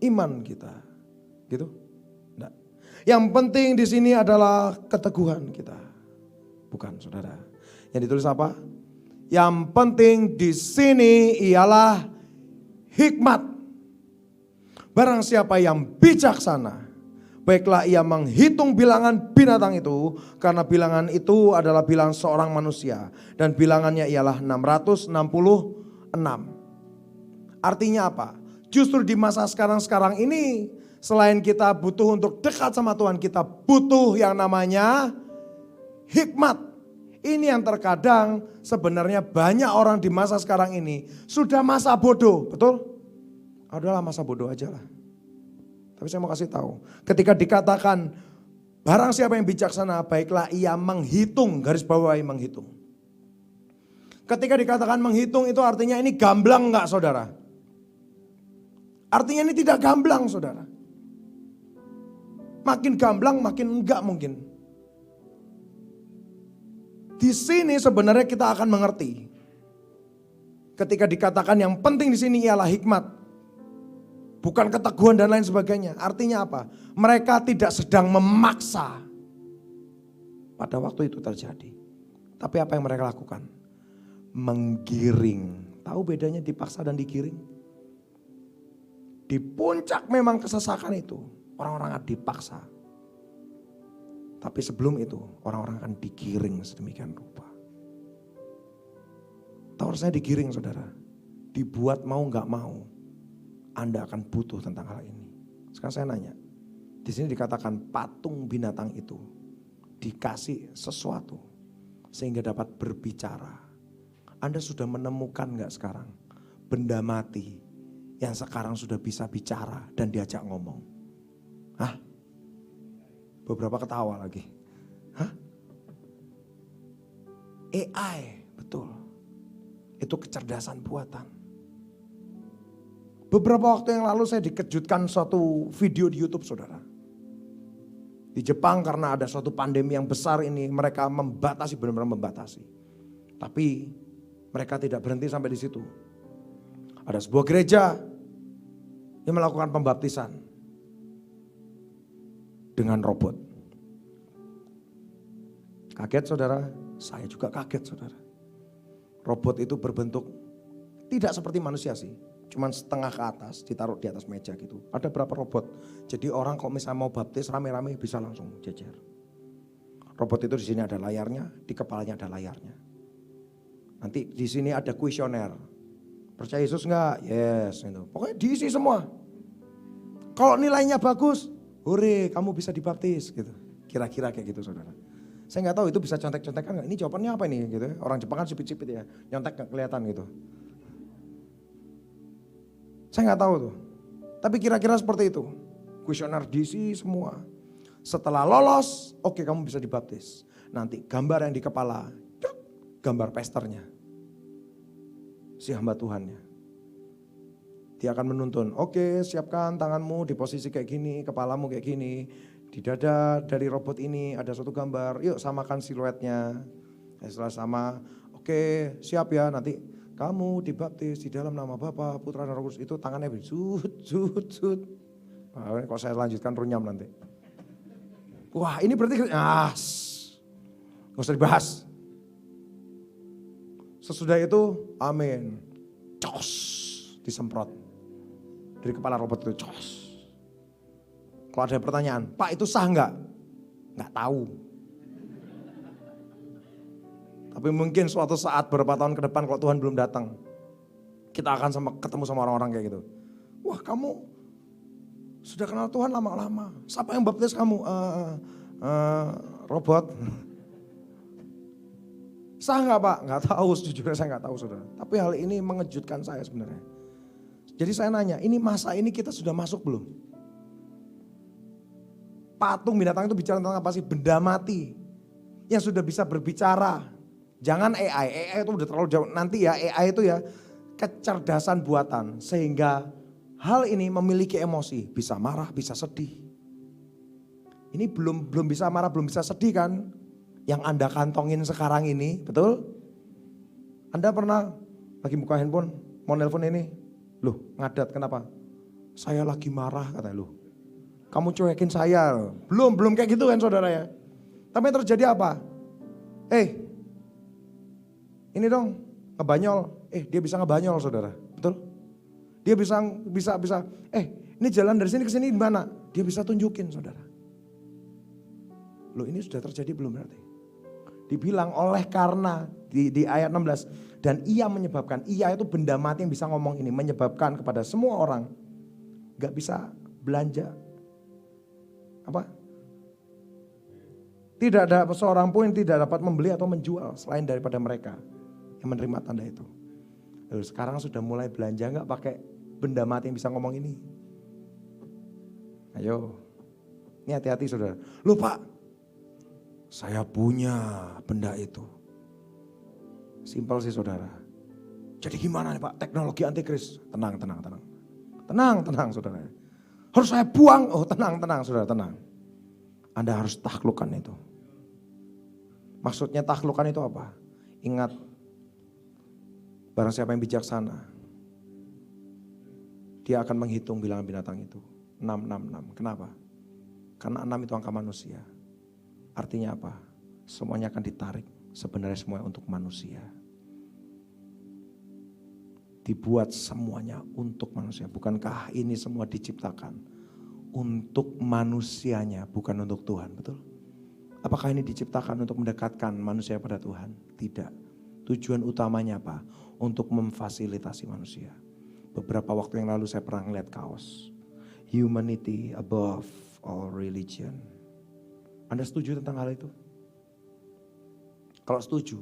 iman kita. Gitu? Enggak. Yang penting di sini adalah keteguhan kita. Bukan, Saudara. Yang ditulis apa? Yang penting di sini ialah hikmat. Barang siapa yang bijaksana, baiklah ia menghitung bilangan binatang itu, karena bilangan itu adalah bilangan seorang manusia. Dan bilangannya ialah 666. Artinya apa? Justru di masa sekarang ini, selain kita butuh untuk dekat sama Tuhan, kita butuh yang namanya hikmat. Ini yang terkadang sebenarnya banyak orang di masa sekarang ini sudah masa bodoh, betul? Adalah masa bodoh aja lah. Tapi saya mau kasih tahu, ketika dikatakan barang siapa yang bijaksana, baiklah ia menghitung, garis bawahi menghitung. Ketika dikatakan menghitung itu artinya ini gamblang enggak, Saudara? Artinya ini tidak gamblang, Saudara. Makin gamblang makin enggak mungkin. Di sini sebenarnya kita akan mengerti. Ketika dikatakan yang penting di sini ialah hikmat, bukan keteguhan dan lain sebagainya. Artinya apa? Mereka tidak sedang memaksa. Pada waktu itu terjadi. Tapi apa yang mereka lakukan? Menggiring. Tahu bedanya dipaksa dan digiring? Di puncak memang kesesakan itu, orang-orang akan dipaksa. Tapi sebelum itu, orang-orang akan digiring sedemikian rupa. Tahu rasanya digiring, Saudara? Dibuat mau gak mau. Anda akan butuh tentang hal ini. Sekarang saya nanya, di sini dikatakan patung binatang itu dikasih sesuatu sehingga dapat berbicara. Anda sudah menemukan nggak sekarang benda mati yang sekarang sudah bisa bicara dan diajak ngomong? Hah? Beberapa ketawa lagi. Hah? AI, betul. Itu kecerdasan buatan. Beberapa waktu yang lalu saya dikejutkan suatu video di YouTube, Saudara. Di Jepang karena ada suatu pandemi yang besar ini, mereka membatasi, benar-benar membatasi. Tapi mereka tidak berhenti sampai di situ. Ada sebuah gereja yang melakukan pembaptisan dengan robot. Kaget, Saudara? Saya juga kaget, Saudara. Robot itu berbentuk tidak seperti manusia sih. Cuman setengah ke atas, ditaruh di atas meja gitu. Ada berapa robot. Jadi orang kalau misalnya mau baptis rame-rame bisa langsung jejer. Robot itu di sini ada layarnya, di kepalanya ada layarnya. Nanti di sini ada kuesioner. Percaya Yesus enggak? Yes. Gitu. Pokoknya diisi semua. Kalau nilainya bagus, hore kamu bisa dibaptis gitu. Kira-kira kayak gitu, Saudara. Saya nggak tahu itu bisa contek-contekan nggak? Ini jawabannya apa ini gitu. Orang Jepang kan sipit-sipit ya, nyontek nggak kelihatan gitu. Saya nggak tahu tuh. Tapi kira-kira seperti itu. Kuesioner diisi semua. Setelah lolos, oke kamu bisa dibaptis. Nanti gambar yang di kepala, gambar pesternya. Si hamba Tuhannya. Dia akan menuntun, oke siapkan tanganmu di posisi kayak gini, kepalamu kayak gini. Di dada dari robot ini ada suatu gambar, yuk samakan siluetnya. Setelah sama, oke siap ya nanti. Kamu dibaptis di dalam nama Bapa, Putra dan Roh Kudus. Itu tangannya sud. Nah, kalau saya lanjutkan runyam nanti. Wah ini berarti, gak usah dibahas. Sesudah itu, amin. Cos, disemprot. Dari kepala robot itu, cos. Kalau ada pertanyaan, Pak itu sah enggak? Enggak tahu. Tapi mungkin suatu saat beberapa tahun ke depan kalau Tuhan belum datang, kita akan ketemu sama orang-orang kayak gitu. Wah kamu sudah kenal Tuhan lama-lama. Siapa yang baptis kamu? Robot. Sah nggak Pak? Nggak tahu, sejujurnya saya nggak tahu Saudara. Tapi hal ini mengejutkan saya sebenarnya. Jadi saya nanya, ini masa ini kita sudah masuk belum? Patung binatang itu bicara tentang apa sih? Benda mati yang sudah bisa berbicara. Jangan AI itu udah terlalu jauh. Nanti ya AI itu ya kecerdasan buatan. Sehingga hal ini memiliki emosi. Bisa marah, bisa sedih. Ini belum bisa marah, belum bisa sedih kan? Yang Anda kantongin sekarang ini, betul? Anda pernah Lagi buka handphone, mau nelpon ini. Loh, ngadat kenapa? Saya lagi marah katanya. Loh, kamu cuekin saya. Belum kayak gitu kan saudara ya. Tapi yang terjadi apa? Ini dong ngebanyol. Dia bisa ngebanyol saudara. Betul? Dia bisa. Ini jalan dari sini ke sini gimana? Dia bisa tunjukin saudara. Loh, ini sudah terjadi belum berarti? Dibilang oleh karena di ayat 16. Dan ia menyebabkan, ia itu benda mati yang bisa ngomong ini. Menyebabkan kepada semua orang gak bisa belanja. Tidak ada seorang pun yang tidak dapat membeli atau menjual selain daripada mereka yang menerima tanda itu. Lalu sekarang sudah mulai belanja gak pakai benda mati yang bisa ngomong ini? Ayo, ini hati-hati saudara. Loh Pak, saya punya benda itu. Simpel sih saudara. Jadi gimana nih Pak, teknologi antikris? Tenang saudara. Harus saya buang? Oh tenang saudara, tenang. Anda harus taklukkan itu. Maksudnya taklukkan itu apa? Ingat, barang siapa yang bijaksana, dia akan menghitung bilangan binatang itu. 666. Kenapa? Karena 6 itu angka manusia. Artinya apa? Semuanya akan ditarik. Sebenarnya semuanya untuk manusia. Dibuat semuanya untuk manusia. Bukankah ini semua diciptakan untuk manusianya, bukan untuk Tuhan, betul? Apakah ini diciptakan untuk mendekatkan manusia pada Tuhan? Tidak. Tujuan utamanya apa? Untuk memfasilitasi manusia. Beberapa waktu yang lalu saya pernah ngeliat kaos. Humanity above all religion. Anda setuju tentang hal itu? Kalau setuju,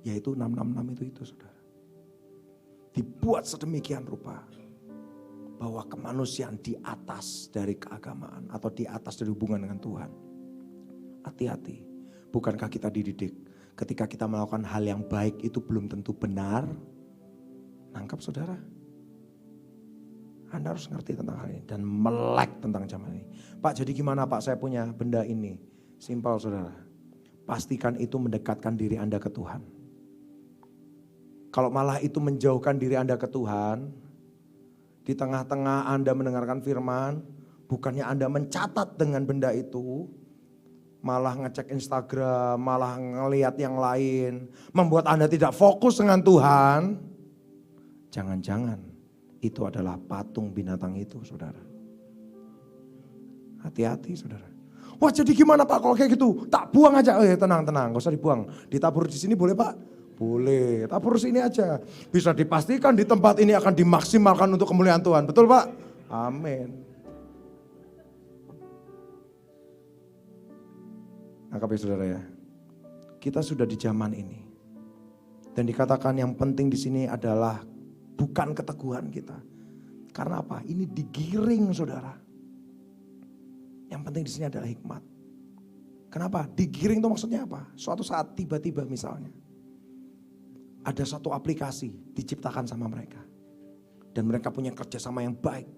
yaitu 666 itu saudara. Dibuat sedemikian rupa bahwa kemanusiaan di atas dari keagamaan atau di atas dari hubungan dengan Tuhan. Hati-hati, bukankah kita dididik ketika kita melakukan hal yang baik itu belum tentu benar? Nangkap saudara? Anda harus ngerti tentang hal ini dan melek tentang zaman ini. Pak, jadi gimana Pak, saya punya benda ini? Simpel saudara. Pastikan itu mendekatkan diri Anda ke Tuhan. Kalau malah itu menjauhkan diri Anda ke Tuhan, di tengah-tengah Anda mendengarkan firman, bukannya Anda mencatat dengan benda itu, malah ngecek Instagram, malah ngelihat yang lain, membuat Anda tidak fokus dengan Tuhan. Jangan-jangan itu adalah patung binatang itu, saudara. Hati-hati, saudara. Wah, jadi gimana Pak kalau kayak gitu? Tak buang aja. Tenang, gak usah dibuang. Ditabur di sini boleh Pak? Boleh, tabur sini aja. Bisa dipastikan di tempat ini akan dimaksimalkan untuk kemuliaan Tuhan. Betul Pak? Amin. Nangkap ya saudara ya. Kita sudah di zaman ini. Dan dikatakan yang penting di sini adalah bukan keteguhan kita. Karena apa? Ini digiring saudara. Yang penting di sini adalah hikmat. Kenapa? Digiring itu maksudnya apa? Suatu saat tiba-tiba misalnya. Ada satu aplikasi diciptakan sama mereka. Dan mereka punya kerjasama yang baik.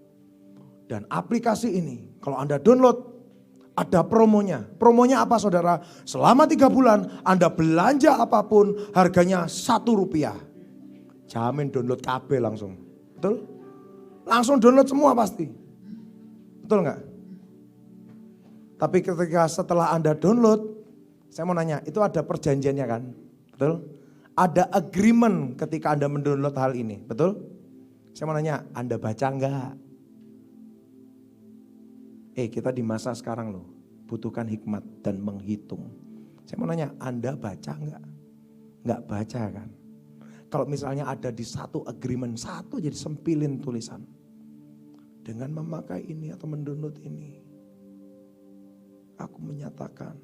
Dan aplikasi ini kalau Anda download ada promonya. Promonya apa saudara? Selama 3 bulan Anda belanja apapun harganya Rp1. Jamin download KB langsung. Betul? Langsung download semua pasti. Betul enggak? Tapi ketika setelah Anda download, saya mau nanya, itu ada perjanjiannya kan? Betul? Ada agreement ketika Anda mendownload hal ini, betul? Saya mau nanya, Anda baca enggak? Kita di masa sekarang loh, butuhkan hikmat dan menghitung. Saya mau nanya, Anda baca enggak? Enggak baca kan? Kalau misalnya ada di satu agreement, satu jadi sempilin tulisan. Dengan memakai ini atau mendownload ini, aku menyatakan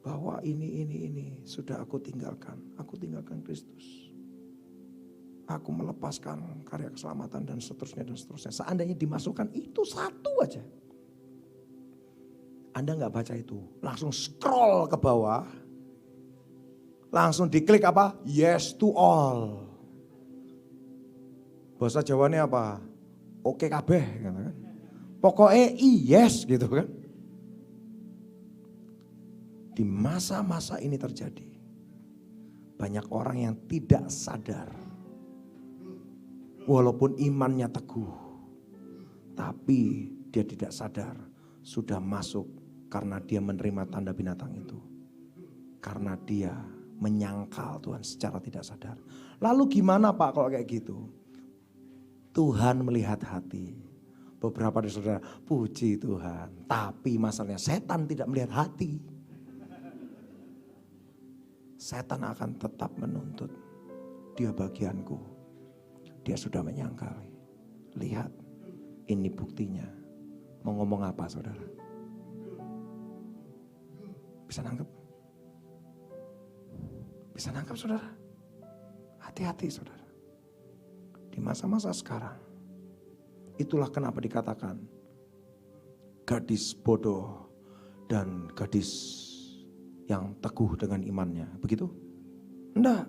bahwa ini sudah aku tinggalkan. Aku tinggalkan Kristus. Aku melepaskan karya keselamatan dan seterusnya. Seandainya dimasukkan itu satu aja. Anda nggak baca itu. Langsung scroll ke bawah. Langsung diklik apa? Yes to all. Bahasa Jawanya apa? Oke kabeh. Kan? Pokoknya yes gitu kan. Di masa-masa ini terjadi. Banyak orang yang tidak sadar. Walaupun imannya teguh, tapi dia tidak sadar sudah masuk karena dia menerima tanda binatang itu. Karena dia menyangkal Tuhan secara tidak sadar. Lalu gimana Pak kalau kayak gitu? Tuhan melihat hati. Beberapa dari saudara, puji Tuhan. Tapi masalahnya setan tidak melihat hati. Setan akan tetap menuntut. Dia bagianku. Dia sudah menyangkal. Lihat, ini buktinya. Mau ngomong apa saudara? Bisa nangkep? Bisa nangkep saudara? Hati-hati saudara. Di masa-masa sekarang. Itulah kenapa dikatakan gadis bodoh dan gadis yang teguh dengan imannya. Begitu? Enggak.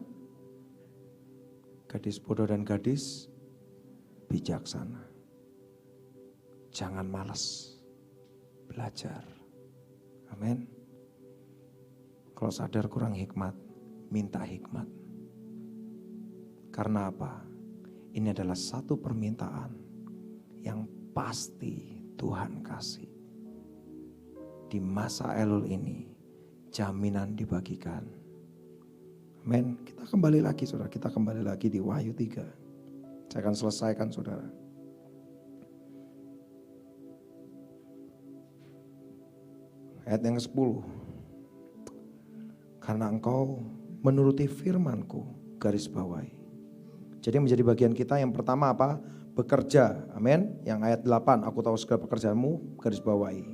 Gadis bodoh dan gadis bijaksana. Jangan malas belajar. Amin. Kalau sadar kurang hikmat, minta hikmat. Karena apa? Ini adalah satu permintaan yang pasti Tuhan kasih. Di masa Elul ini jaminan dibagikan. Amin. Kita kembali lagi saudara, kita kembali lagi di Wahyu 3. Saya akan selesaikan saudara. Ayat yang ke-10. Karena engkau menuruti firman-Ku, garis bawahi. Jadi menjadi bagian kita yang pertama apa? Bekerja, amin. Yang ayat 8, aku tahu segala pekerjaanmu, garis bawahi.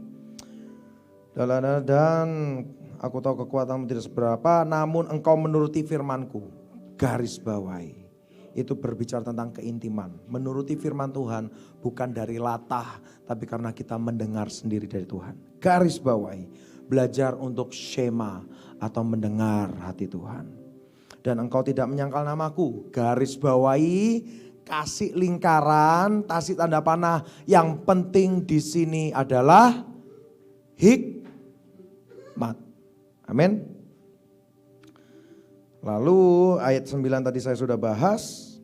Dan aku tahu kekuatanmu tidak seberapa, namun engkau menuruti firman-Ku, garis bawahi. Itu berbicara tentang keintiman. Menuruti firman Tuhan bukan dari latah, tapi karena kita mendengar sendiri dari Tuhan. Garis bawahi, belajar untuk shema atau mendengar hati Tuhan. Dan engkau tidak menyangkal namaku, garis bawahi, kasih lingkaran, kasih tanda panah. Yang penting di sini adalah hikmat. Amin. Lalu ayat 9 tadi saya sudah bahas.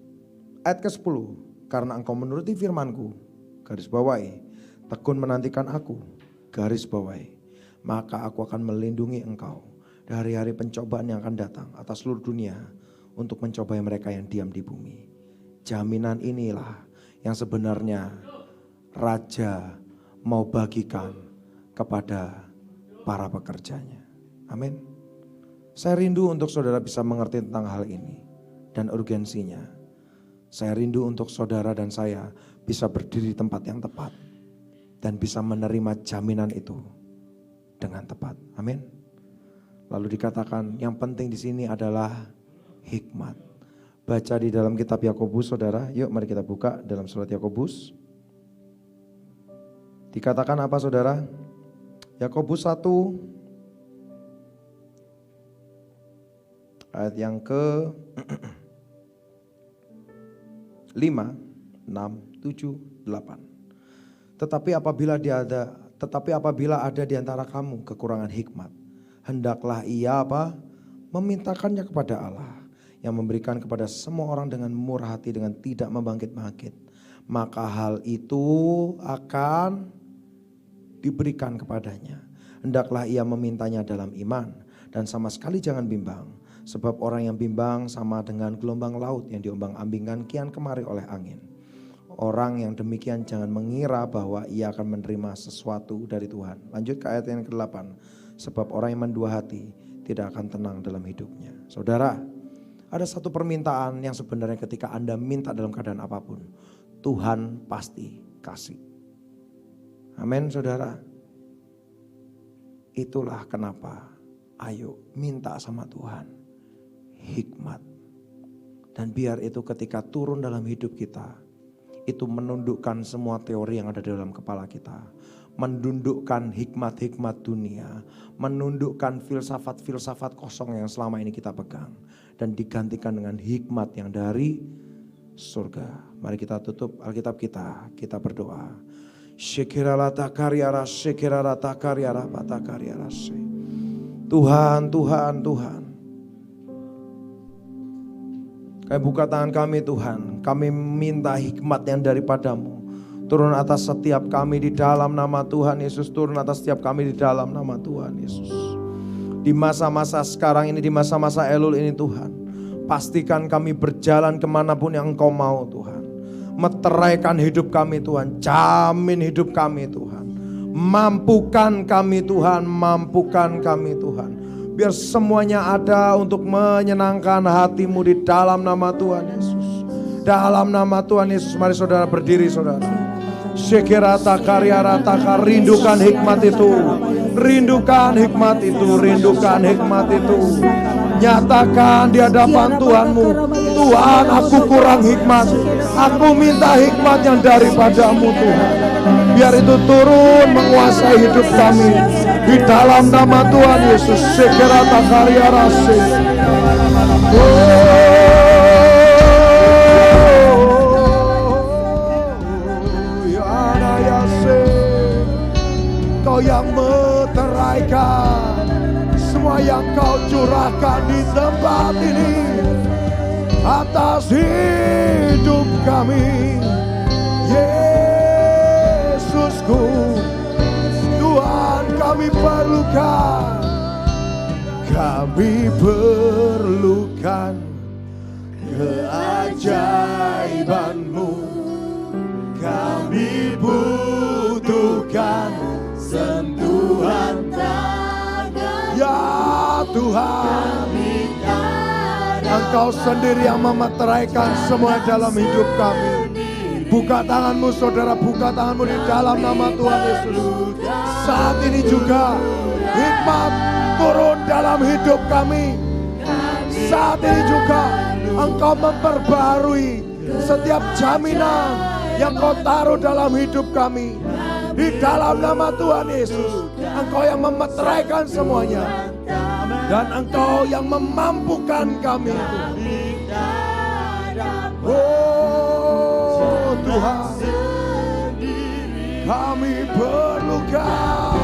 Ayat ke-10. Karena engkau menuruti firman-Ku, garis bawahi, tekun menantikan aku, garis bawahi, maka aku akan melindungi engkau dari hari pencobaan yang akan datang atas seluruh dunia untuk mencobai mereka yang diam di bumi. Jaminan inilah yang sebenarnya Raja mau bagikan kepada para pekerjanya. Amin. Saya rindu untuk saudara bisa mengerti tentang hal ini dan urgensinya. Saya rindu untuk saudara dan saya bisa berdiri di tempat yang tepat dan bisa menerima jaminan itu dengan tepat. Amin. Lalu dikatakan yang penting di sini adalah hikmat. Baca di dalam kitab Yakobus saudara. Yuk mari kita buka dalam surat Yakobus. Dikatakan apa saudara? Yakobus 1 ayat yang ke 5, 6, 7, 8. Tetapi apabila ada di antara kamu kekurangan hikmat, hendaklah ia apa? Memintakannya kepada Allah, yang memberikan kepada semua orang dengan murah hati, dengan tidak membangkit-bangkit. Maka hal itu akan diberikan kepadanya. Hendaklah ia memintanya dalam iman, dan sama sekali jangan bimbang. Sebab orang yang bimbang sama dengan gelombang laut yang diombang-ambingkan kian kemari oleh angin. Orang yang demikian jangan mengira bahwa ia akan menerima sesuatu dari Tuhan. Lanjut ke ayat yang ke-8. Sebab orang yang mendua hati tidak akan tenang dalam hidupnya. Saudara, ada satu permintaan yang sebenarnya ketika Anda minta dalam keadaan apapun, Tuhan pasti kasih. Amin saudara. Itulah kenapa ayo minta sama Tuhan hikmat. Dan biar itu ketika turun dalam hidup kita, itu menundukkan semua teori yang ada di dalam kepala kita. Menundukkan hikmat-hikmat dunia. Menundukkan filsafat-filsafat kosong yang selama ini kita pegang. Dan digantikan dengan hikmat yang dari surga. Mari kita tutup Alkitab kita. Kita berdoa. Tuhan, Tuhan, Tuhan. Kami buka tangan kami Tuhan, kami minta hikmat yang daripada-Mu. Turun atas setiap kami di dalam nama Tuhan Yesus. Turun atas setiap kami di dalam nama Tuhan Yesus. Di masa-masa sekarang ini, di masa-masa Elul ini Tuhan, pastikan kami berjalan kemanapun yang Engkau mau Tuhan. Meteraikan hidup kami Tuhan, jamin hidup kami Tuhan. Mampukan kami Tuhan, mampukan kami Tuhan. Biar semuanya ada untuk menyenangkan hati-Mu di dalam nama Tuhan Yesus. Dalam nama Tuhan Yesus, mari saudara berdiri saudara. Sekirata karya rataka, rindukan hikmat itu. Rindukan hikmat itu, rindukan hikmat itu. Nyatakan di hadapan Tuhanmu, Tuhan aku kurang hikmat. Aku minta hikmat yang daripada-Mu Tuhan. Biar itu turun menguasai hidup kami. Di dalam nama Tuhan Yesus, sekirata karya rase. Kau yang meteraikan semua yang Kau curahkan di tempat ini atas hidup kami, Yesusku. Tuhan, kami perlukan keajaiban-Mu. Kami butuhkan sentuhan tangan, ya Tuhan. Engkau sendiri yang memeteraikan semua dalam hidup kami. Buka tangan-Mu saudara, buka tangan-Mu di dalam nama Tuhan Yesus. Saat ini juga hikmat turun dalam hidup kami. Saat ini juga Engkau memperbarui setiap jaminan yang Kau taruh dalam hidup kami. Di dalam nama Tuhan Yesus, Engkau yang memeteraikan semuanya. Dan Engkau yang memampukan kami. Oh Tuhan, kami perlukan